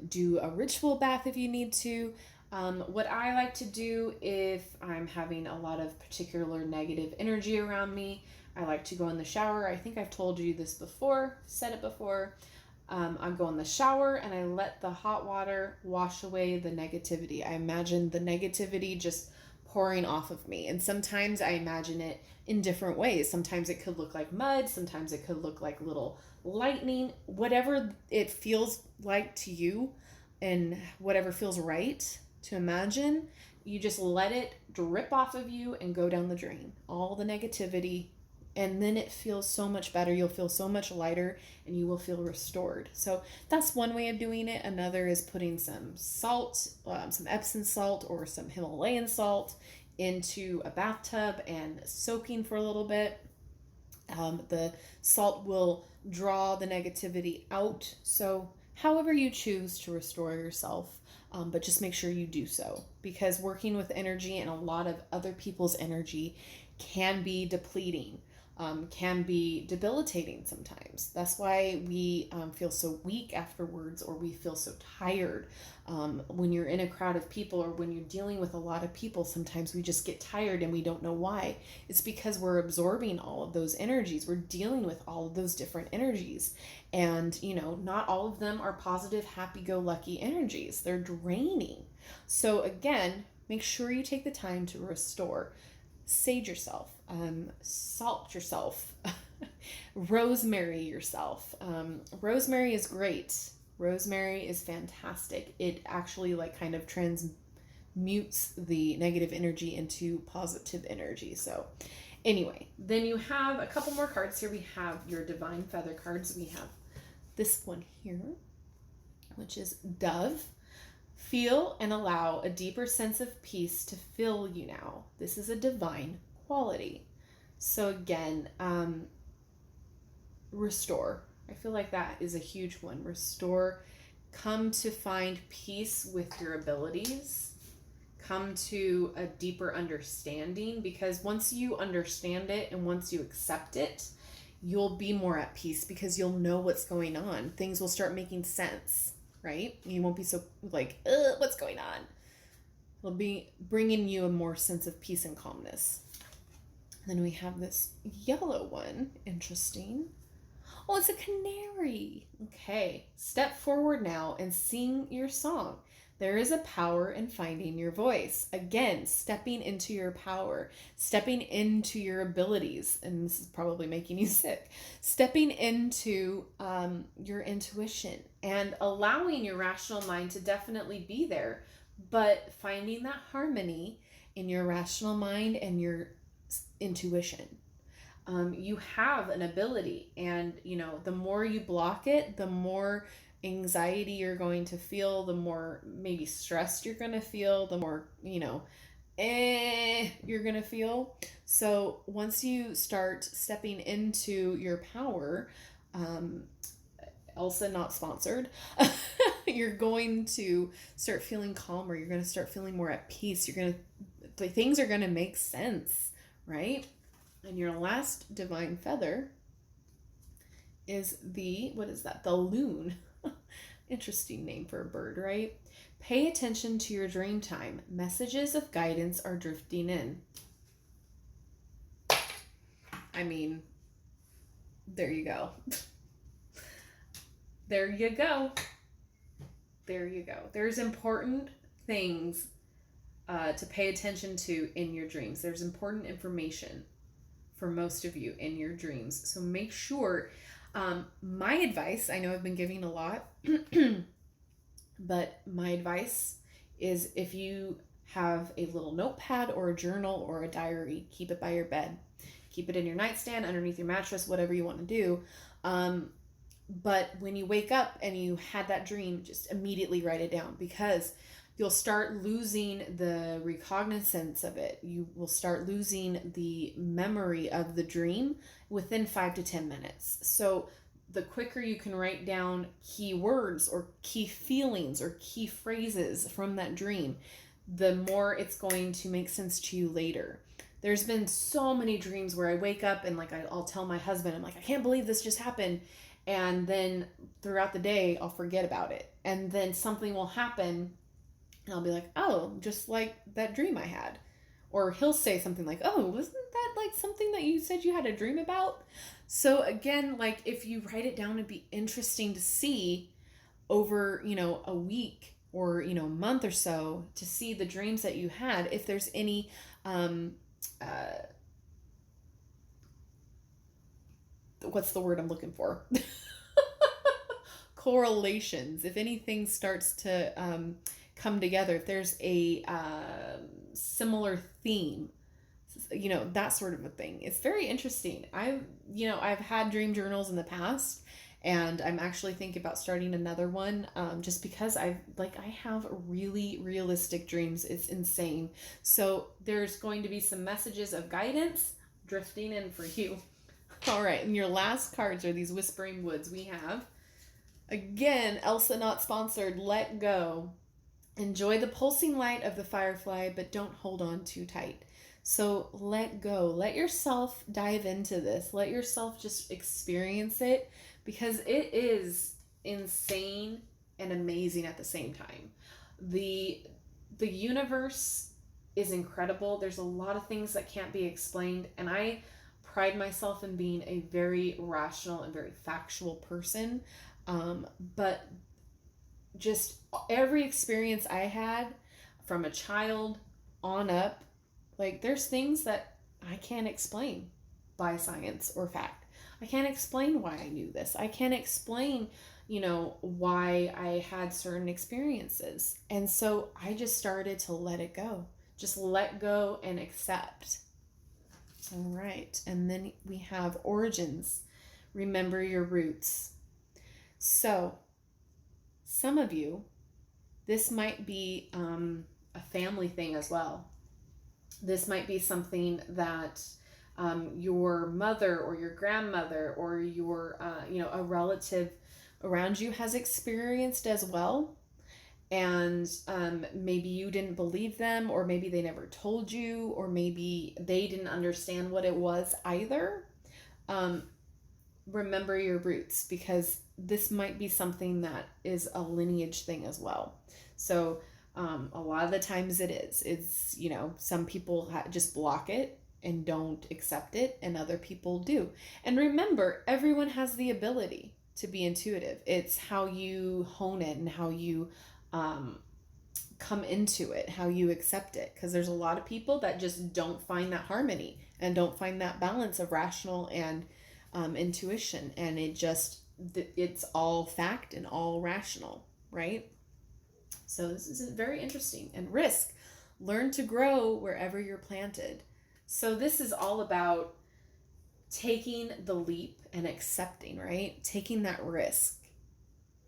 S1: Do a ritual bath if you need to. What I like to do if I'm having a lot of particular negative energy around me, I like to go in the shower. I think I've told you this before, said it before. I go in the shower and I let the hot water wash away the negativity. I imagine the negativity just pouring off of me. And sometimes I imagine it in different ways. Sometimes it could look like mud. Sometimes it could look like little lightning. Whatever it feels like to you and whatever feels right to imagine, you just let it drip off of you and go down the drain. All the negativity. And then it feels so much better. You'll feel so much lighter and you will feel restored. So that's one way of doing it. Another is putting some salt, some Epsom salt or some Himalayan salt into a bathtub and soaking for a little bit. The salt will draw the negativity out. So however you choose to restore yourself, but just make sure you do so, because working with energy and a lot of other people's energy can be depleting. Can be debilitating sometimes. That's why we feel so weak afterwards, or we feel so tired. When you're in a crowd of people or when you're dealing with a lot of people, sometimes we just get tired and we don't know why. It's because we're absorbing all of those energies. We're dealing with all of those different energies. And, not all of them are positive, happy-go-lucky energies. They're draining. So again, make sure you take the time to restore. Sage yourself, salt yourself, rosemary yourself. Rosemary is great. Rosemary is fantastic. It actually like kind of transmutes the negative energy into positive energy. So anyway, then you have a couple more cards here. We have your Divine Feather cards. We have this one here, which is Dove. Feel and allow a deeper sense of peace to fill you now. This is a divine quality. So again, restore. I feel like that is a huge one. Restore. Come to find peace with your abilities. Come to a deeper understanding, because once you understand it and once you accept it, you'll be more at peace because you'll know what's going on. Things will start making sense, right? You won't be so like, what's going on? It'll be bringing you a more sense of peace and calmness. Then we have this yellow one. Interesting. Oh, it's a canary. Okay. Step forward now and sing your song. There is a power in finding your voice. Again, stepping into your power, stepping into your abilities. And this is probably making you sick. Stepping into your intuition and allowing your rational mind to definitely be there, but finding that harmony in your rational mind and your intuition. You have an ability, and the more you block it, the more anxiety you're going to feel, the more maybe stressed you're going to feel, the more you're going to feel. So once you start stepping into your power, Elsa not sponsored, you're going to start feeling calmer. You're going to start feeling more at peace. Things are going to make sense, right? And your last divine feather is what is that? The loon. Interesting name for a bird, right? Pay attention to your dream time. Messages of guidance are drifting in. I mean, there you go. There you go. There you go. There's important things to pay attention to in your dreams. There's important information for most of you in your dreams. So make sure, my advice, I know I've been giving a lot, but my advice is if you have a little notepad or a journal or a diary, keep it by your bed. Keep it in your nightstand, underneath your mattress, whatever you want to do. But when you wake up and you had that dream, just immediately write it down, because you'll start losing the recognizance of it. You will start losing the memory of the dream within 5 to 10 minutes. So the quicker you can write down key words or key feelings or key phrases from that dream, the more it's going to make sense to you later. There's been so many dreams where I wake up and I'll tell my husband, I'm like, I can't believe this just happened. And then throughout the day, I'll forget about it. And then something will happen and I'll be like, oh, just like that dream I had. Or he'll say something like, oh, wasn't that like something that you said you had a dream about? So again, like if you write it down, it'd be interesting to see over, a week or, a month or so, to see the dreams that you had. If there's any, what's the word I'm looking for? Correlations. If anything starts to come together, if there's a similar theme, that sort of a thing. It's very interesting. I've had dream journals in the past, and I'm actually thinking about starting another one, just because I have really realistic dreams. It's insane. So there's going to be some messages of guidance drifting in for you. All right, and your last cards are these Whispering Woods. We have, again, Elsa not sponsored, Let Go. Enjoy the pulsing light of the firefly, but don't hold on too tight. So let go. Let yourself dive into this. Let yourself just experience it, because it is insane and amazing at the same time. The universe is incredible. There's a lot of things that can't be explained, and I pride myself in being a very rational and very factual person. But just every experience I had from a child on up, there's things that I can't explain by science or fact. I can't explain why I knew this. I can't explain, why I had certain experiences. And so I just started to let it go. Just let go and accept. All right. And then we have origins. Remember your roots. So some of you, this might be a family thing as well. This might be something that your mother or your grandmother or your, a relative around you has experienced as well. And maybe you didn't believe them, or maybe they never told you, or maybe they didn't understand what it was either. Remember your roots, because this might be something that is a lineage thing as well. So a lot of the times it's some people just block it and don't accept it, and other people do. And remember, everyone has the ability to be intuitive. It's how you hone it and how you come into it, how you accept it. Because there's a lot of people that just don't find that harmony and don't find that balance of rational and intuition, and it's all fact and all rational, right? So this is very interesting. And risk. Learn to grow wherever you're planted. So this is all about taking the leap and accepting, right? Taking that risk.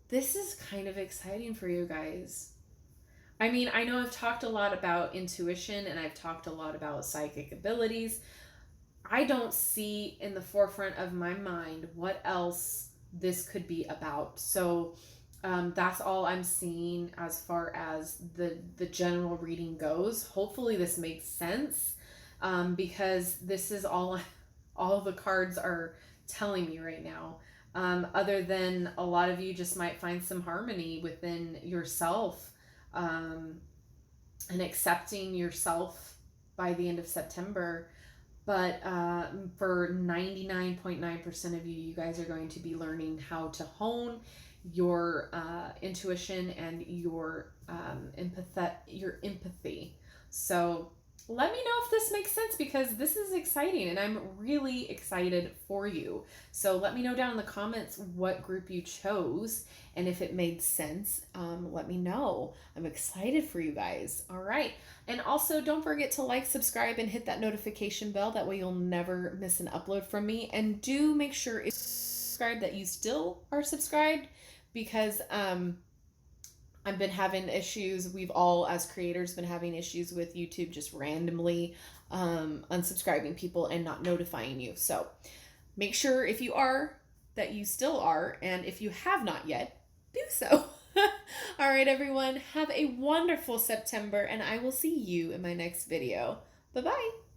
S1: This is kind of exciting for you guys. I mean, I know I've talked a lot about intuition and I've talked a lot about psychic abilities. I don't see in the forefront of my mind what else this could be about. So that's all I'm seeing as far as the general reading goes. Hopefully this makes sense, because this is all the cards are telling me right now. Other than a lot of you just might find some harmony within yourself, and accepting yourself by the end of September. But for 99.9% of you, you guys are going to be learning how to hone your intuition and your empathy. So let me know if this makes sense, because this is exciting and I'm really excited for you. So let me know down in the comments what group you chose, and if it made sense, let me know. I'm excited for you guys. All right. And also don't forget to like, subscribe, and hit that notification bell. That way you'll never miss an upload from me. And do make sure if you subscribe that you still are subscribed, because I've been having issues. We've all, as creators, been having issues with YouTube just randomly unsubscribing people and not notifying you. So make sure if you are, that you still are. And if you have not yet, do so. All right, everyone. Have a wonderful September, and I will see you in my next video. Bye-bye.